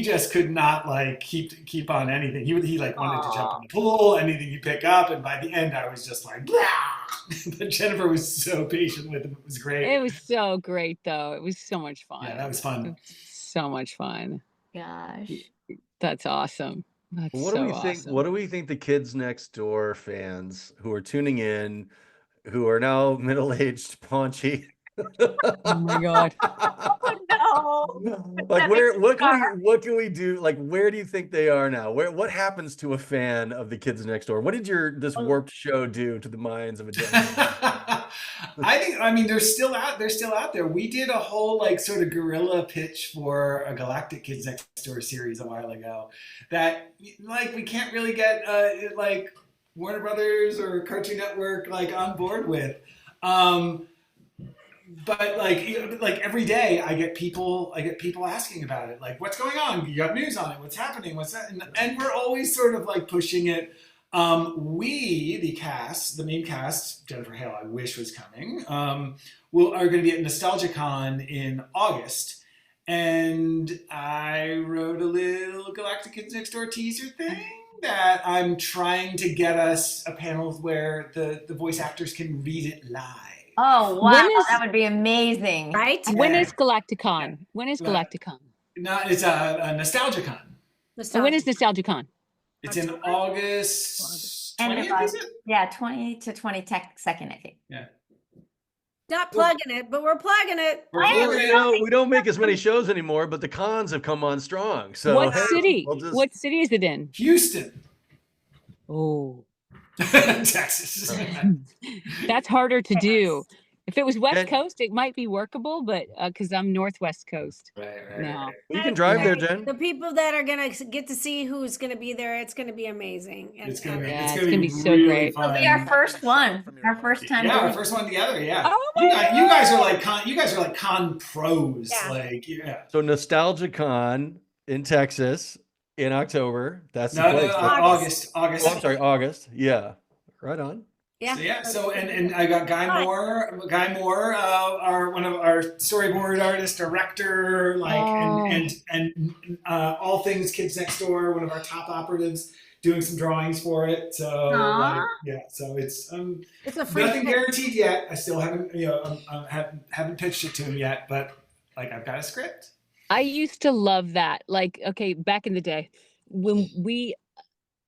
[SPEAKER 4] just could not like keep on anything. He like wanted to jump in the pool, anything you pick up, and by the end I was just like, blah! But Jennifer was so patient with him. It was great.
[SPEAKER 7] It was so great, though. It was so much fun.
[SPEAKER 4] Yeah, that was fun.
[SPEAKER 7] So much fun.
[SPEAKER 5] Gosh.
[SPEAKER 7] That's awesome. That's
[SPEAKER 6] What
[SPEAKER 7] so
[SPEAKER 6] do we think?
[SPEAKER 7] awesome.
[SPEAKER 6] What do we think the Kids Next Door fans who are tuning in, who are now middle-aged, paunchy?
[SPEAKER 7] Oh my God.
[SPEAKER 5] No.
[SPEAKER 6] Like what can we do? Like where do you think they are now? What happens to a fan of the Kids Next Door? What did this warped show do to the minds of a generation?
[SPEAKER 4] I mean they're still out there. We did a whole like sort of guerrilla pitch for a Galactic Kids Next Door series a while ago that like we can't really get like Warner Brothers or Cartoon Network like on board with. But like every day I get people asking about it. Like, what's going on? You got news on it? What's happening? What's that? And we're always sort of like pushing it. We, the main cast, Jennifer Hale, I wish was coming, are going to be at NostalgiaCon in August. And I wrote a little Galactic Kids Next Door teaser thing that I'm trying to get us a panel where the voice actors can read it live.
[SPEAKER 5] Oh wow, that would be amazing.
[SPEAKER 3] Right?
[SPEAKER 7] When is Galacticon? When is Galacticon?
[SPEAKER 4] No, it's a NostalgiaCon.
[SPEAKER 7] When is NostalgiaCon?
[SPEAKER 4] It's in August
[SPEAKER 5] End of
[SPEAKER 4] 20th, is it?
[SPEAKER 5] Yeah, 20 to 22nd, I think.
[SPEAKER 4] Yeah.
[SPEAKER 3] Not plugging it, but we're plugging it.
[SPEAKER 6] We don't make as many shows anymore, but the cons have come on strong. So
[SPEAKER 7] What
[SPEAKER 6] hey,
[SPEAKER 7] city?
[SPEAKER 6] we'll just-
[SPEAKER 7] What city is it in?
[SPEAKER 4] Houston,
[SPEAKER 7] Oh,
[SPEAKER 4] Texas.
[SPEAKER 7] that's harder to do. If it was West
[SPEAKER 6] And-
[SPEAKER 7] Coast, it might be workable, but because I'm Northwest Coast. No.
[SPEAKER 6] You can drive there, Jen.
[SPEAKER 3] The people that are gonna get to see who's gonna be there, it's gonna be amazing. And,
[SPEAKER 4] It's gonna be,
[SPEAKER 7] Yeah,
[SPEAKER 4] it's
[SPEAKER 7] it's
[SPEAKER 4] gonna
[SPEAKER 7] gonna
[SPEAKER 4] be
[SPEAKER 7] be so
[SPEAKER 4] really
[SPEAKER 7] great.
[SPEAKER 4] fun.
[SPEAKER 5] It'll be our first one. Our first time.
[SPEAKER 4] Yeah, our
[SPEAKER 5] doing
[SPEAKER 4] first one together. Yeah.
[SPEAKER 7] Oh
[SPEAKER 4] you,
[SPEAKER 7] my
[SPEAKER 4] guys are like con pros.
[SPEAKER 3] Yeah.
[SPEAKER 4] Like yeah.
[SPEAKER 6] So NostalgiaCon in Texas, in October. That's the
[SPEAKER 4] No,
[SPEAKER 6] place.
[SPEAKER 3] August.
[SPEAKER 4] August.
[SPEAKER 6] Oh, I'm sorry, August. Yeah, right on.
[SPEAKER 3] Yeah.
[SPEAKER 4] So yeah, so and I got Guy
[SPEAKER 3] Fun.
[SPEAKER 4] Moore. Guy Moore, our one of our storyboard artist, director, like and all things Kids Next Door, one of our top operatives, doing some drawings for it. So like, yeah, so it's
[SPEAKER 3] a free
[SPEAKER 4] nothing
[SPEAKER 3] pitch.
[SPEAKER 4] guaranteed yet. I still haven't haven't pitched it to him yet, but like I've got a script.
[SPEAKER 7] I used to love that. Like, okay, back in the day when we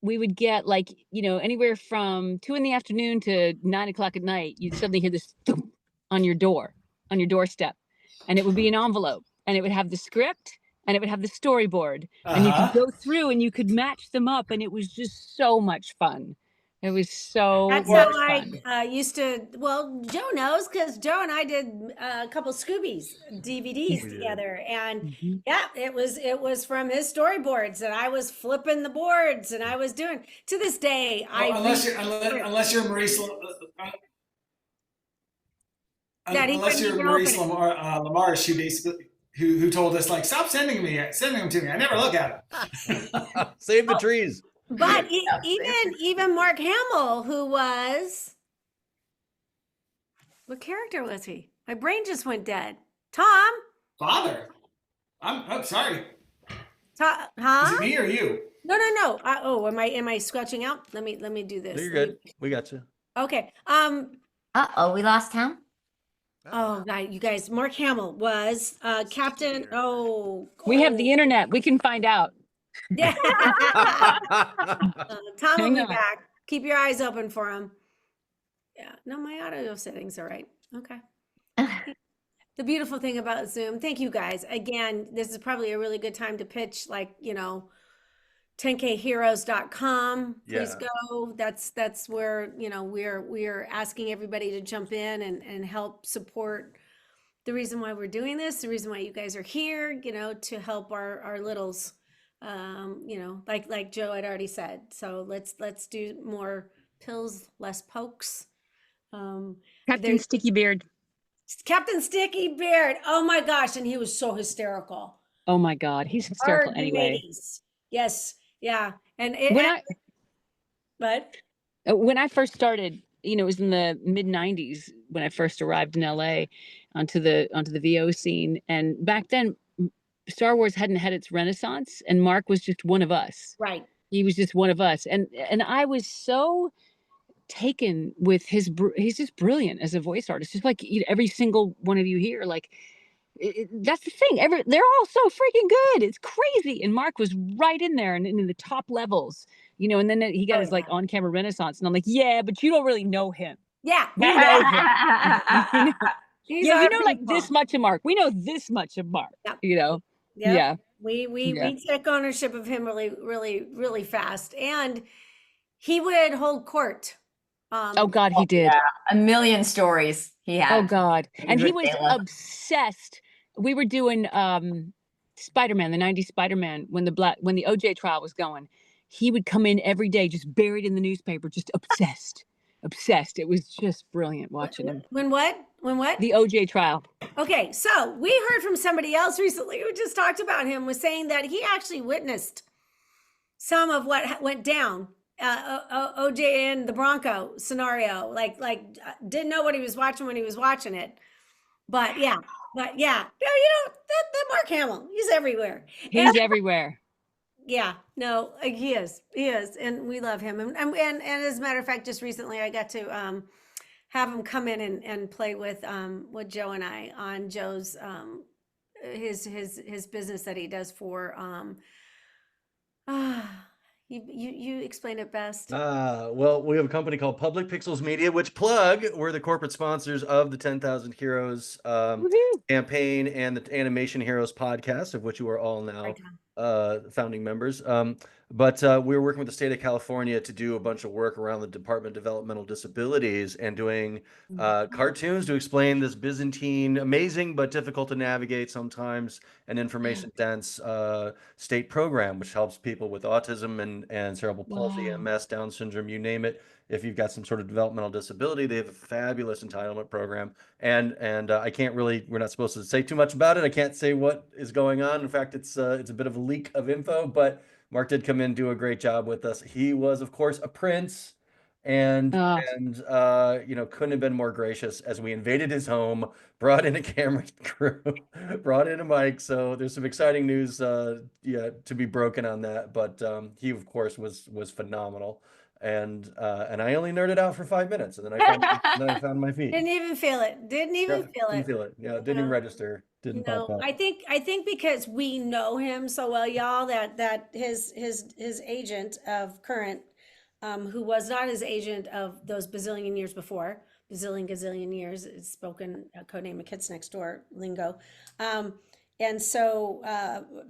[SPEAKER 7] would get like, anywhere from 2 in the afternoon to 9 o'clock at night, you'd suddenly hear this thump on your doorstep. And it would be an envelope and it would have the script and it would have the storyboard. And you could go through and you could match them up. And it was just so much fun. It was so
[SPEAKER 3] That's
[SPEAKER 7] much
[SPEAKER 3] how
[SPEAKER 7] fun.
[SPEAKER 3] I used to. Well, Joe knows because Joe and I did a couple Scoobies DVDs together, and yeah, it was from his storyboards, and I was flipping the boards, and I was doing. To this day,
[SPEAKER 4] Unless you're Maurice. Unless you're Maurice Lamarche, who basically who told us like stop sending them to me. I never look at them.
[SPEAKER 6] Save the trees.
[SPEAKER 3] But even Mark Hamill, who was, what character was he? My brain just went dead. Tom.
[SPEAKER 4] Father. I'm sorry.
[SPEAKER 3] Tom,
[SPEAKER 4] Is
[SPEAKER 3] huh?
[SPEAKER 4] it me or you?
[SPEAKER 3] No. Am I squelching out? Let me do this.
[SPEAKER 6] No, you're good. We got you.
[SPEAKER 3] Okay.
[SPEAKER 5] We lost Tom.
[SPEAKER 3] Oh, God, you guys. Mark Hamill was Captain.
[SPEAKER 7] We have the internet. We can find out.
[SPEAKER 3] Yeah. Tom will
[SPEAKER 7] Hang
[SPEAKER 3] be
[SPEAKER 7] on.
[SPEAKER 3] back. Keep your eyes open for him. Yeah. No, my audio settings are right. Okay. The beautiful thing about Zoom, thank you guys. Again, this is probably a really good time to pitch, like, 10kheroes.com. Please go. That's where, we're asking everybody to jump in and help support the reason why we're doing this, the reason why you guys are here, to help our littles. Like Joe had already said. So let's do more pills, less pokes.
[SPEAKER 7] Captain Sticky Beard.
[SPEAKER 3] Captain Sticky Beard. Oh my gosh, and he was so hysterical.
[SPEAKER 7] Oh my God, he's hysterical anyway.
[SPEAKER 3] Yes, yeah, and
[SPEAKER 7] when I first started, it was in the mid '90s when I first arrived in LA onto the VO scene, and back then Star Wars hadn't had its renaissance, and Mark was just one of us.
[SPEAKER 3] Right.
[SPEAKER 7] He was just one of us, and I was so taken with he's just brilliant as a voice artist, just like every single one of you here. Like that's the thing. They're all so freaking good. It's crazy. And Mark was right in there and in the top levels, and then he got his like on-camera renaissance, and I'm like, yeah, but you don't really know him.
[SPEAKER 3] Yeah,
[SPEAKER 7] we know him.
[SPEAKER 3] Yeah,
[SPEAKER 7] like this much of Mark. We know this much of Mark.
[SPEAKER 3] Yep.
[SPEAKER 7] Yeah.
[SPEAKER 3] We took ownership of him really, really, really fast, and he would hold court.
[SPEAKER 7] Oh God, he did.
[SPEAKER 5] Yeah, a million stories he had.
[SPEAKER 7] Oh God, and he was obsessed. We were doing Spider-Man, the '90s Spider-Man, when the OJ trial was going. He would come in every day, just buried in the newspaper, just obsessed. It was just brilliant watching him.
[SPEAKER 3] When what?
[SPEAKER 7] The OJ trial.
[SPEAKER 3] Okay, so we heard from somebody else recently who just talked about him, was saying that he actually witnessed some of what went down. OJ and the Bronco scenario, like didn't know what he was watching when he was watching it, but yeah, that Mark Hamill, he's everywhere.
[SPEAKER 7] He's everywhere.
[SPEAKER 3] Yeah, no, he is, and we love him. And as a matter of fact, just recently I got to have him come in and play with Joe and I on Joe's his business that he does for You explain it best.
[SPEAKER 6] Well, we have a company called Public Pixels Media, which we're the corporate sponsors of the 10,000 Heroes campaign and the Animation Heroes podcast, of which you are all now founding members. But we were working with the state of California to do a bunch of work around the Department of Developmental Disabilities and doing cartoons to explain this Byzantine, amazing but difficult to navigate sometimes, and information dense state program, which helps people with autism and cerebral palsy, MS, Down syndrome, you name it. If you've got some sort of developmental disability, they have a fabulous entitlement program. And I can't really, we're not supposed to say too much about it. I can't say what is going on. In fact, it's a bit of a leak of info, but Mark did come in, do a great job with us. He was, of course, a prince, and you know, couldn't have been more gracious as we invaded his home, brought in a camera crew, brought in a mic. So there's some exciting news, yeah, to be broken on that. But he, of course, was phenomenal. And I only nerded out for 5 minutes, and then I found my feet.
[SPEAKER 3] Didn't even feel it. Didn't even
[SPEAKER 6] Yeah,
[SPEAKER 3] feel
[SPEAKER 6] didn't
[SPEAKER 3] it.
[SPEAKER 6] feel it. Yeah, didn't even register. Didn't pop
[SPEAKER 3] No,
[SPEAKER 6] up.
[SPEAKER 3] I think because we know him so well, y'all, that his agent of current, who was not his agent of those bazillion years before, bazillion gazillion years, it's spoken codename of Kids Next Door lingo. And so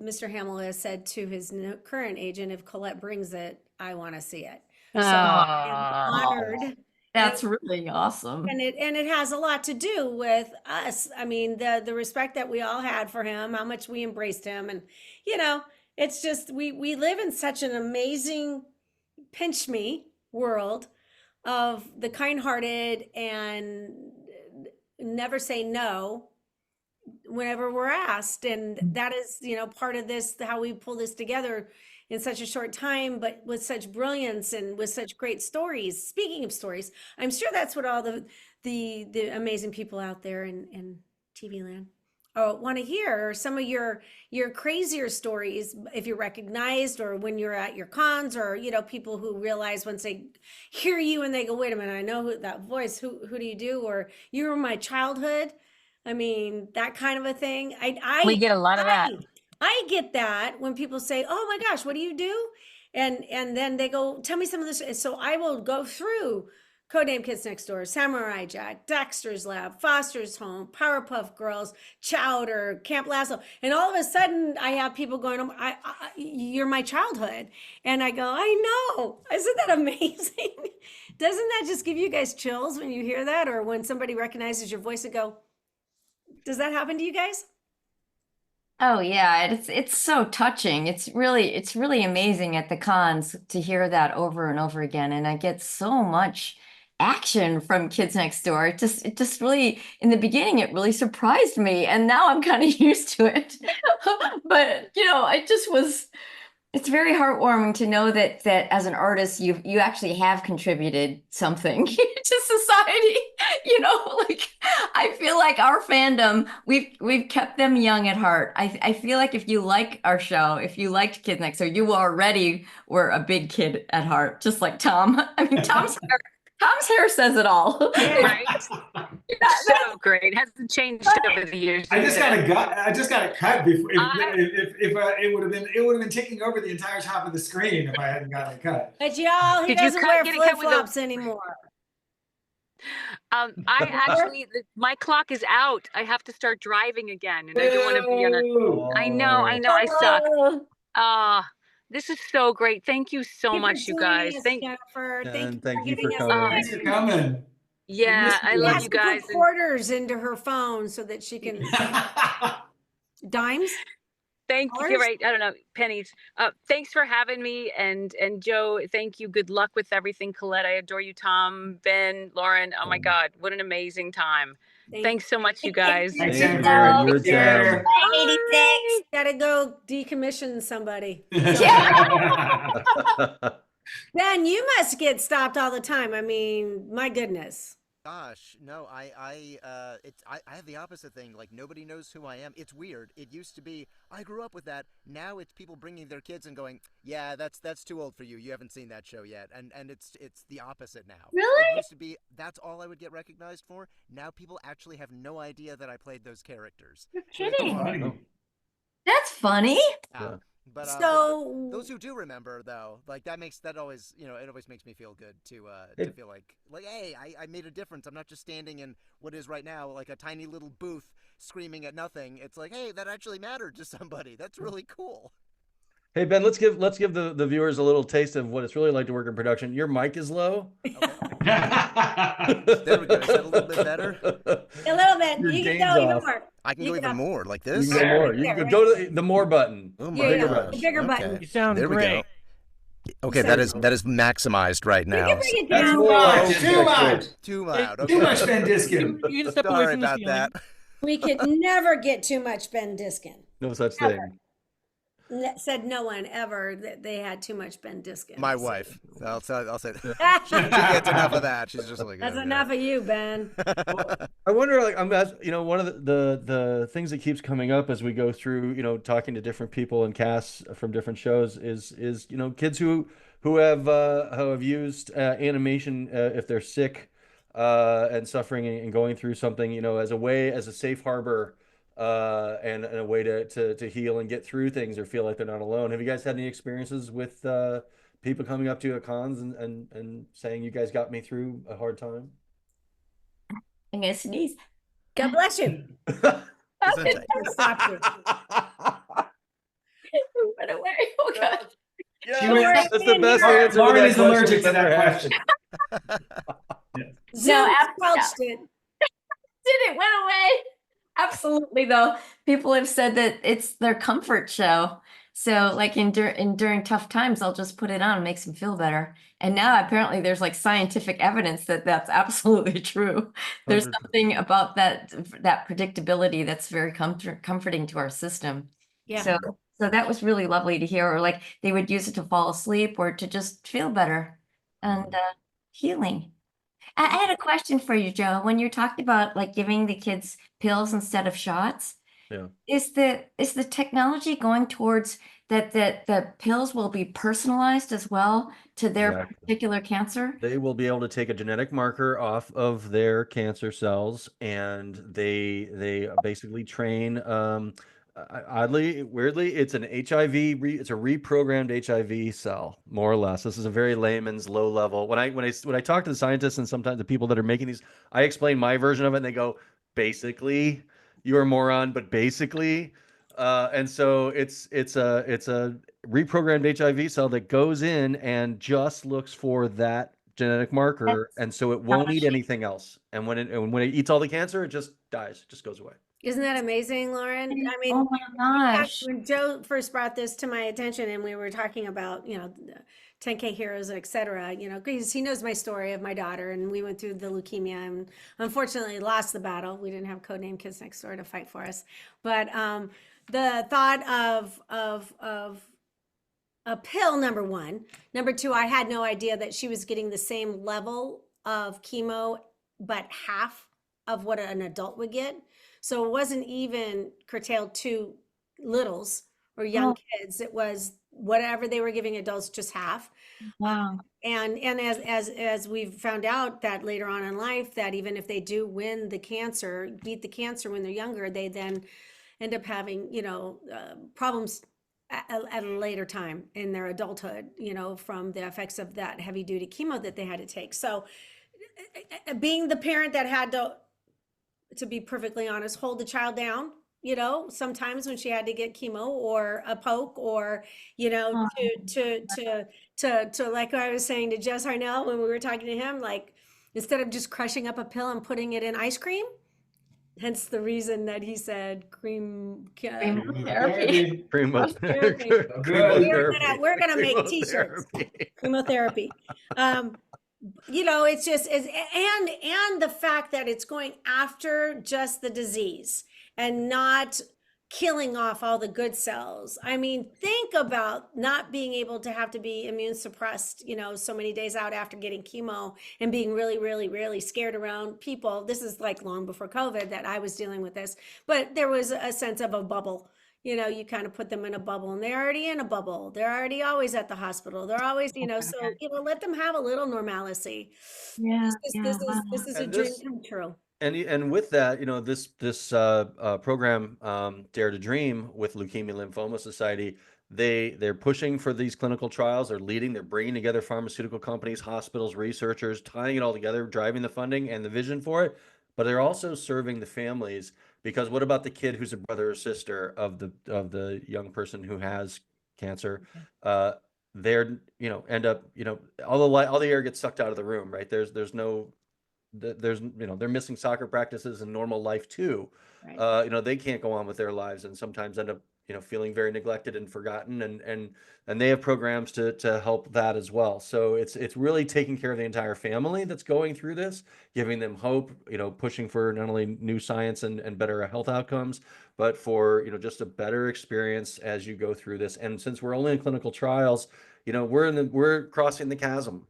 [SPEAKER 3] Mr. Hamill has said to his current agent, if Collette brings it, I want to see it. So I'm honored.
[SPEAKER 5] That's really awesome.
[SPEAKER 3] And it has a lot to do with us. I mean, the respect that we all had for him, how much we embraced him. And, you know, it's just, we live in such an amazing pinch me world of the kind-hearted and never say no whenever we're asked. And that is, you know, part of this, how we pull this together in such a short time, but with such brilliance and with such great stories. Speaking of stories, I'm sure that's what all the amazing people out there in TV land want to hear, some of your crazier stories, if you're recognized, or when you're at your cons, or, you know, people who realize once they hear you and they go, wait a minute, I know who that voice, who do you do? Or you were my childhood. I mean, that kind of a thing.
[SPEAKER 7] We get a lot of that.
[SPEAKER 3] I get that when people say, oh my gosh, what do you do? And then they go, tell me some of this. So I will go through Codename Kids Next Door, Samurai Jack, Dexter's Lab, Foster's Home, Powerpuff Girls, Chowder, Camp Lasso. And all of a sudden I have people going, you're my childhood. And I go, I know. Isn't that amazing? Doesn't that just give you guys chills when you hear that? Or when somebody recognizes your voice and go, does that happen to you guys?
[SPEAKER 5] Oh yeah, it's so touching. It's really amazing at the cons to hear that over and over again. And I get so much action from Kids Next Door. It just really, in the beginning, it really surprised me. And now I'm kind of used to it. But you know, it's very heartwarming to know that as an artist, you actually have contributed something to society. You know, like I feel like our fandom, we've kept them young at heart. I feel like if you like our show, if you liked Kids Next Door, you already were a big kid at heart, just like Tom. I mean, Tom's hair says it all.
[SPEAKER 7] Right? So great. It hasn't changed over the years.
[SPEAKER 4] I just got it cut before. If it would have been taking over the entire top of the screen if I hadn't gotten it cut.
[SPEAKER 3] But y'all, he
[SPEAKER 7] Did you
[SPEAKER 3] doesn't
[SPEAKER 7] get
[SPEAKER 3] wear
[SPEAKER 7] it cut with
[SPEAKER 3] flip-flops anymore.
[SPEAKER 7] I actually, my clock is out. I have to start driving again, and I don't want to be on a. I know, I suck. This is so great. Thank you so much, you guys.
[SPEAKER 3] Jennifer.
[SPEAKER 6] Thank you for
[SPEAKER 3] giving us
[SPEAKER 6] coming.
[SPEAKER 4] Thanks for coming.
[SPEAKER 7] Yeah, I love you guys.
[SPEAKER 3] Put quarters into her phone so that she can dimes.
[SPEAKER 7] Thank you. Right. I don't know, pennies. Thanks for having me. And Joe, thank you. Good luck with everything. Colette, I adore you. Tom, Ben, Lauren. Oh my God, what an amazing time. Thanks so much, you guys.
[SPEAKER 4] Thanks,
[SPEAKER 6] Jennifer. You're a gem.
[SPEAKER 5] 86.
[SPEAKER 3] Gotta go decommission somebody.
[SPEAKER 5] Yeah.
[SPEAKER 3] Ben, you must get stopped all the time. I mean, my goodness.
[SPEAKER 1] Gosh, no, I have the opposite thing. Like, nobody knows who I am. It's weird. It used to be, I grew up with that. Now it's people bringing their kids and going, yeah, that's too old for you. You haven't seen that show yet. And it's the opposite now.
[SPEAKER 5] Really?
[SPEAKER 1] It used to be, that's all I would get recognized for. Now people actually have no idea that I played those characters.
[SPEAKER 5] You're kidding.
[SPEAKER 4] Funny.
[SPEAKER 5] That's funny.
[SPEAKER 1] Yeah. But
[SPEAKER 3] So
[SPEAKER 1] those who do remember, though, like that always, you know, it always makes me feel good to feel like, hey, I made a difference. I'm not just standing in what is right now like a tiny little booth screaming at nothing. It's like, hey, that actually mattered to somebody. That's really cool.
[SPEAKER 6] Hey Ben, let's give the viewers a little taste of what it's really like to work in production. Your mic is low.
[SPEAKER 1] Okay. There we go. Is that a little bit better?
[SPEAKER 3] a little bit.
[SPEAKER 6] Your
[SPEAKER 3] You can
[SPEAKER 6] game's
[SPEAKER 3] go even
[SPEAKER 6] off.
[SPEAKER 3] more.
[SPEAKER 1] I can
[SPEAKER 3] You
[SPEAKER 1] go
[SPEAKER 3] can
[SPEAKER 1] even
[SPEAKER 3] up-
[SPEAKER 1] more like
[SPEAKER 6] You
[SPEAKER 1] this.
[SPEAKER 6] can go more. You
[SPEAKER 3] Yeah,
[SPEAKER 6] can
[SPEAKER 3] right.
[SPEAKER 6] go to the more button.
[SPEAKER 1] Oh
[SPEAKER 3] Yeah,
[SPEAKER 1] my
[SPEAKER 3] yeah,
[SPEAKER 1] gosh.
[SPEAKER 3] the bigger button.
[SPEAKER 1] Okay.
[SPEAKER 8] You sound
[SPEAKER 1] There we
[SPEAKER 8] great.
[SPEAKER 1] go. Okay, that is maximized right
[SPEAKER 3] You
[SPEAKER 1] now.
[SPEAKER 3] can bring it
[SPEAKER 6] That's
[SPEAKER 3] down.
[SPEAKER 6] more like
[SPEAKER 4] Too much.
[SPEAKER 1] Too loud.
[SPEAKER 4] Too
[SPEAKER 1] Okay.
[SPEAKER 4] much Ben Diskin.
[SPEAKER 8] You can step away
[SPEAKER 1] Sorry
[SPEAKER 8] from the
[SPEAKER 1] about
[SPEAKER 8] ceiling.
[SPEAKER 1] that.
[SPEAKER 3] We could never get too much Ben Diskin.
[SPEAKER 6] No such
[SPEAKER 3] Ever.
[SPEAKER 6] thing.
[SPEAKER 3] said no one ever that they had too much Ben Diskin.
[SPEAKER 1] My
[SPEAKER 3] So
[SPEAKER 1] wife. I'll say she gets enough of that. She's just like,
[SPEAKER 3] that's
[SPEAKER 1] oh,
[SPEAKER 3] enough of you, Ben.
[SPEAKER 6] I wonder, like, one of the things that keeps coming up as we go through, talking to different people and casts from different shows is kids who have used animation if they're sick and suffering and going through something, as a safe harbor and a way to heal and get through things or feel like they're not alone. Have you guys had any experiences with people coming up to you at cons and saying, you guys got me through a hard time?
[SPEAKER 5] I'm gonna sneeze.
[SPEAKER 3] God bless you.
[SPEAKER 1] Gesundheit.
[SPEAKER 3] Stop you.
[SPEAKER 5] Went away. Oh god.
[SPEAKER 6] Yeah, that's the best
[SPEAKER 3] Lauren
[SPEAKER 6] answer to
[SPEAKER 4] Lauren
[SPEAKER 6] that
[SPEAKER 4] is
[SPEAKER 6] question
[SPEAKER 4] allergic to
[SPEAKER 6] we've ever
[SPEAKER 4] that
[SPEAKER 6] had.
[SPEAKER 4] question.
[SPEAKER 3] Zoom
[SPEAKER 5] absolutely.
[SPEAKER 3] squelched it.
[SPEAKER 5] It went away. Absolutely, though. People have said that it's their comfort show. So, like during tough times, I'll just put it on, it makes them feel better. And now apparently there's like scientific evidence that that's absolutely true. There's
[SPEAKER 6] 100%.
[SPEAKER 5] something about that predictability that's very comforting to our system.
[SPEAKER 3] Yeah.
[SPEAKER 5] So that was really lovely to hear. Or like they would use it to fall asleep or to just feel better and healing. I had a question for you, Joe. When you talked about like giving the kids pills instead of shots,
[SPEAKER 6] Yeah.
[SPEAKER 5] is the technology going towards that the pills will be personalized as well to their
[SPEAKER 6] Exactly.
[SPEAKER 5] particular cancer?
[SPEAKER 6] They will be able to take a genetic marker off of their cancer cells, and they basically train. Weirdly, it's an HIV. It's a reprogrammed HIV cell, more or less. This is a very layman's, low level. When I talk to the scientists and sometimes the people that are making these, I explain my version of it, and they go, basically, you're a moron, but basically. And so it's a reprogrammed HIV cell that goes in and just looks for that genetic marker, and so it won't eat anything else. And when it eats all the cancer, it just dies, it just goes away.
[SPEAKER 3] Isn't that amazing, Lauren? I mean,
[SPEAKER 5] Oh my gosh.
[SPEAKER 3] when Joe first brought this to my attention and we were talking about, 10K heroes, et cetera, because he knows my story of my daughter and we went through the leukemia and unfortunately lost the battle. We didn't have Codename Kids Next Door to fight for us. But the thought of a pill, number one. Number two, I had no idea that she was getting the same level of chemo, but half of what an adult would get. So it wasn't even curtailed to littles or young kids. It was whatever they were giving adults, just half.
[SPEAKER 5] Wow.
[SPEAKER 3] And as we've found out that later on in life, that even if they do beat the cancer when they're younger, they then end up having, problems at a later time in their adulthood, from the effects of that heavy duty chemo that they had to take. So being the parent that had to be perfectly honest, hold the child down, sometimes when she had to get chemo or a poke or, to like I was saying to Jess Harnell when we were talking to him, like instead of just crushing up a pill and putting it in ice cream, hence the reason that he said
[SPEAKER 5] Chemotherapy.
[SPEAKER 3] Chemotherapy. We're gonna make t-shirts. Chemotherapy. It's just and the fact that it's going after just the disease and not killing off all the good cells. I mean, think about not being able to have to be immune suppressed, so many days out after getting chemo and being really, really, really scared around people. This is like long before COVID that I was dealing with this, but there was a sense of a bubble. You kind of put them in a bubble and they're already in a bubble. They're already always at the hospital. They're always, so, let them have a little normalcy.
[SPEAKER 5] Yeah.
[SPEAKER 3] This is a dream come true.
[SPEAKER 6] And with that, this program, Dare to Dream with Leukemia Lymphoma Society, they're pushing for these clinical trials. They're bringing together pharmaceutical companies, hospitals, researchers, tying it all together, driving the funding and the vision for it. But they're also serving the families, because what about the kid who's a brother or sister of the young person who has cancer? They're end up all the air gets sucked out of the room, right? They're missing soccer practices and normal life too.
[SPEAKER 3] Right.
[SPEAKER 6] They can't go on with their lives and sometimes end up feeling very neglected and forgotten, and they have programs to help that as well. So it's really taking care of the entire family that's going through this, giving them hope, pushing for not only new science and better health outcomes, but for, just a better experience as you go through this. And since we're only in clinical trials, we're crossing the chasm.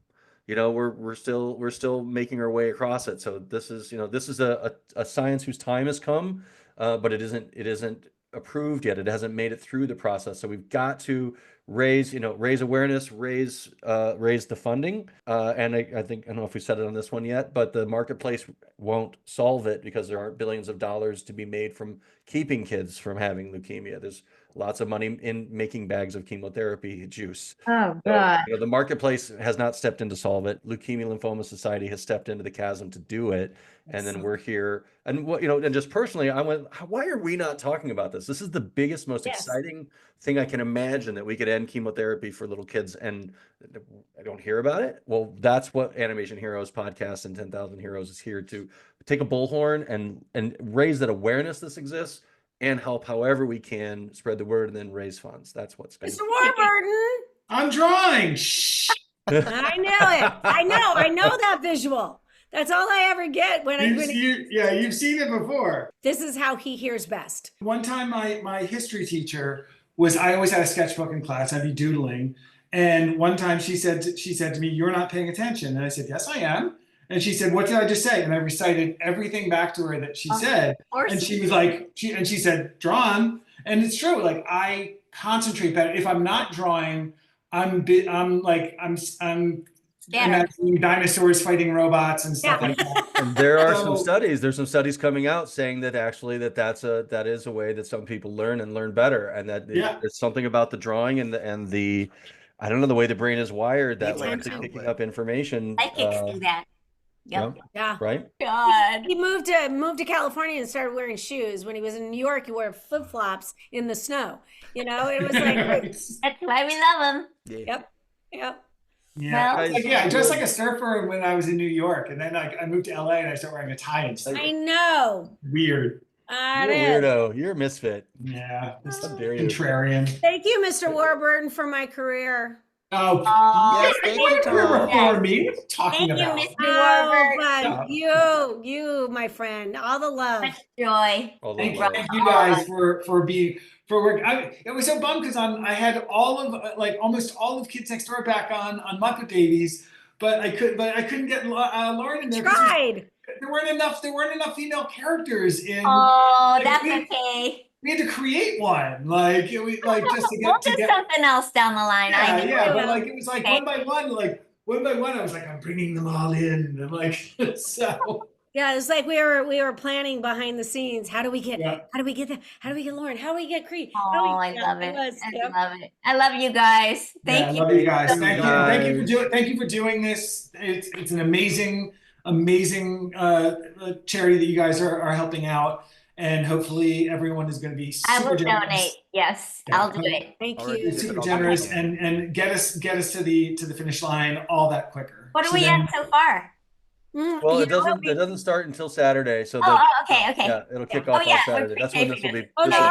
[SPEAKER 6] We're still making our way across it. So this is a science whose time has come, but it isn't approved yet. It hasn't made it through the process. So we've got to raise awareness, raise the funding. And I think, I don't know if we said it on this one yet, but the marketplace won't solve it because there aren't billions of dollars to be made from keeping kids from having leukemia. There's lots of money in making bags of chemotherapy juice.
[SPEAKER 5] Oh God.
[SPEAKER 6] So, the marketplace has not stepped in to solve it. Leukemia Lymphoma Society has stepped into the chasm to do it. And then we're here. And and just personally, I went, why are we not talking about this? This is the biggest, most exciting thing I can imagine, that we could end chemotherapy for little kids, and I don't hear about it. Well, that's what Animation Heroes podcast and 10,000 Heroes is here to take a bullhorn and raise that awareness this exists, and help however we can spread the word and then raise funds. That's what's been.
[SPEAKER 3] Mr. Warburton.
[SPEAKER 4] I'm drawing. Shh.
[SPEAKER 3] I know it. I know that visual. That's all I ever get when
[SPEAKER 4] You've seen it before.
[SPEAKER 3] This is how he hears best.
[SPEAKER 4] One time my history teacher I always had a sketchbook in class. I'd be doodling. And one time she said to me, "You're not paying attention." And I said, "Yes, I am." And she said, "What did I just say?" And I recited everything back to her that she said. And she was like, she said, "Drawn." And it's true. Like, I concentrate better. If I'm not drawing, I'm imagining dinosaurs fighting robots and stuff like that.
[SPEAKER 6] And there are some studies. There's some studies coming out saying that actually that is a way that some people learn better, and that it's something about the drawing and the I don't know, the way the brain is wired, that we're actually picking up information.
[SPEAKER 5] Psychics do that. Yep.
[SPEAKER 3] Yeah.
[SPEAKER 6] Right.
[SPEAKER 5] God.
[SPEAKER 3] He moved to California and started wearing shoes. When he was in New York, he wore flip flops in the snow. It was like
[SPEAKER 5] That's why we love him.
[SPEAKER 3] Yep.
[SPEAKER 4] Yeah,
[SPEAKER 5] Well,
[SPEAKER 4] just like a surfer when I was in New York, and then I moved to LA and I started wearing a tie and stuff.
[SPEAKER 3] I know.
[SPEAKER 4] Weird.
[SPEAKER 6] You're a weirdo. You're a misfit.
[SPEAKER 4] Yeah,
[SPEAKER 6] How dare you?
[SPEAKER 4] contrarian.
[SPEAKER 3] Thank you, Mr. Warburton, for my career.
[SPEAKER 4] Oh,
[SPEAKER 1] Yes, thank you, Tom.
[SPEAKER 4] for me. What are you talking
[SPEAKER 5] Thank you,
[SPEAKER 4] about?
[SPEAKER 5] Mr.
[SPEAKER 3] Oh,
[SPEAKER 5] Warburton.
[SPEAKER 3] but you, my friend, all the love.
[SPEAKER 5] Much joy.
[SPEAKER 4] Thank you guys for work. It was so bummed because I had almost all of Kids Next Door back on Muppet Babies, but I couldn't get Lauren in there.
[SPEAKER 3] Tried.
[SPEAKER 4] There weren't enough female characters in.
[SPEAKER 5] Oh, that's okay.
[SPEAKER 4] We had to create one, just to
[SPEAKER 5] We'll do
[SPEAKER 4] get
[SPEAKER 5] something else down the line.
[SPEAKER 4] but it was like one by one. I was like, I'm bringing them all in, and so.
[SPEAKER 3] Yeah, it's like we were planning behind the scenes. How do we get Lauren? How do we get Cree?
[SPEAKER 5] Oh, I love it. Love it. I love you guys. Thank you.
[SPEAKER 4] I love you guys.
[SPEAKER 5] so
[SPEAKER 4] Thank
[SPEAKER 5] much.
[SPEAKER 4] you for doing this. It's an amazing charity that you guys are helping out, and hopefully everyone is going to be
[SPEAKER 5] I
[SPEAKER 4] super
[SPEAKER 5] will
[SPEAKER 4] generous.
[SPEAKER 5] donate. Yes,
[SPEAKER 4] Yeah.
[SPEAKER 5] I'll do it.
[SPEAKER 3] Thank
[SPEAKER 1] All right.
[SPEAKER 3] you.
[SPEAKER 4] Super generous and get us to the finish line all that quicker.
[SPEAKER 5] What are we at so far?
[SPEAKER 6] Well, it doesn't start until Saturday, so
[SPEAKER 5] Okay.
[SPEAKER 6] yeah, it'll kick off on Saturday. That's when this will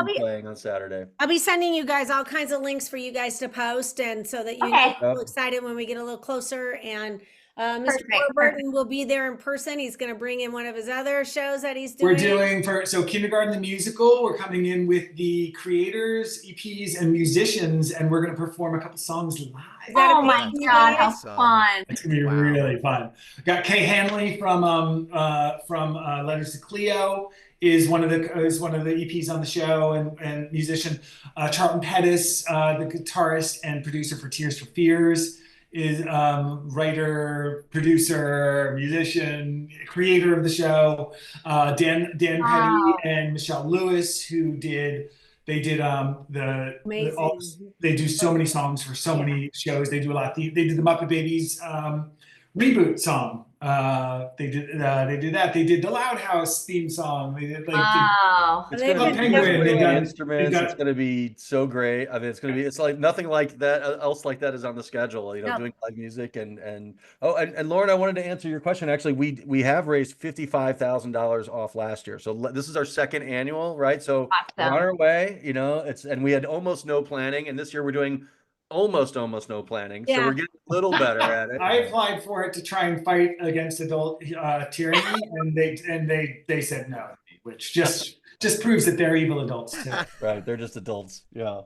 [SPEAKER 6] be playing on Saturday.
[SPEAKER 3] I'll be sending you guys all kinds of links for you guys to post, and so that you get a little excited when we get a little closer. And Mr. Warburton will be there in person. He's going to bring in one of his other shows that he's doing.
[SPEAKER 4] We're doing Kindergarten the Musical. We're coming in with the creators, EPs, and musicians, and we're going to perform a couple songs live.
[SPEAKER 5] Oh my God, how fun!
[SPEAKER 4] It's gonna be really fun. Got Kay Hanley from Letters to Cleo is one of the EPs on the show, and musician. Charlton Pettis, the guitarist and producer for Tears for Fears, is writer, producer, musician, creator of the show. Dan Petty and Michelle Lewis, they do so many songs for so many shows. They do a lot. They did the Muppet Babies reboot song They did that. They did the Loud House theme song. They did like
[SPEAKER 5] Wow.
[SPEAKER 6] It's
[SPEAKER 3] They've
[SPEAKER 6] gonna
[SPEAKER 3] been
[SPEAKER 6] be
[SPEAKER 4] Penguin,
[SPEAKER 6] beautiful
[SPEAKER 4] they've
[SPEAKER 6] with
[SPEAKER 4] done-
[SPEAKER 6] instruments.
[SPEAKER 4] they've
[SPEAKER 6] It's
[SPEAKER 4] got-
[SPEAKER 6] gonna be so great. I mean, it's like nothing like that else like that is on the schedule. You know,
[SPEAKER 3] No.
[SPEAKER 6] doing live music and Lauren, I wanted to answer your question. Actually, we have raised $55,000 off last year, so this is our second annual, right? So we're on
[SPEAKER 5] Awesome.
[SPEAKER 6] our way. You know, and we had almost no planning, and this year we're doing almost no planning. So
[SPEAKER 3] Yeah.
[SPEAKER 6] we're getting a little better at it.
[SPEAKER 4] I applied for it to try and fight against adult tyranny, and they said no, which just proves that they're evil adults too.
[SPEAKER 6] Right, they're just adults. Yeah.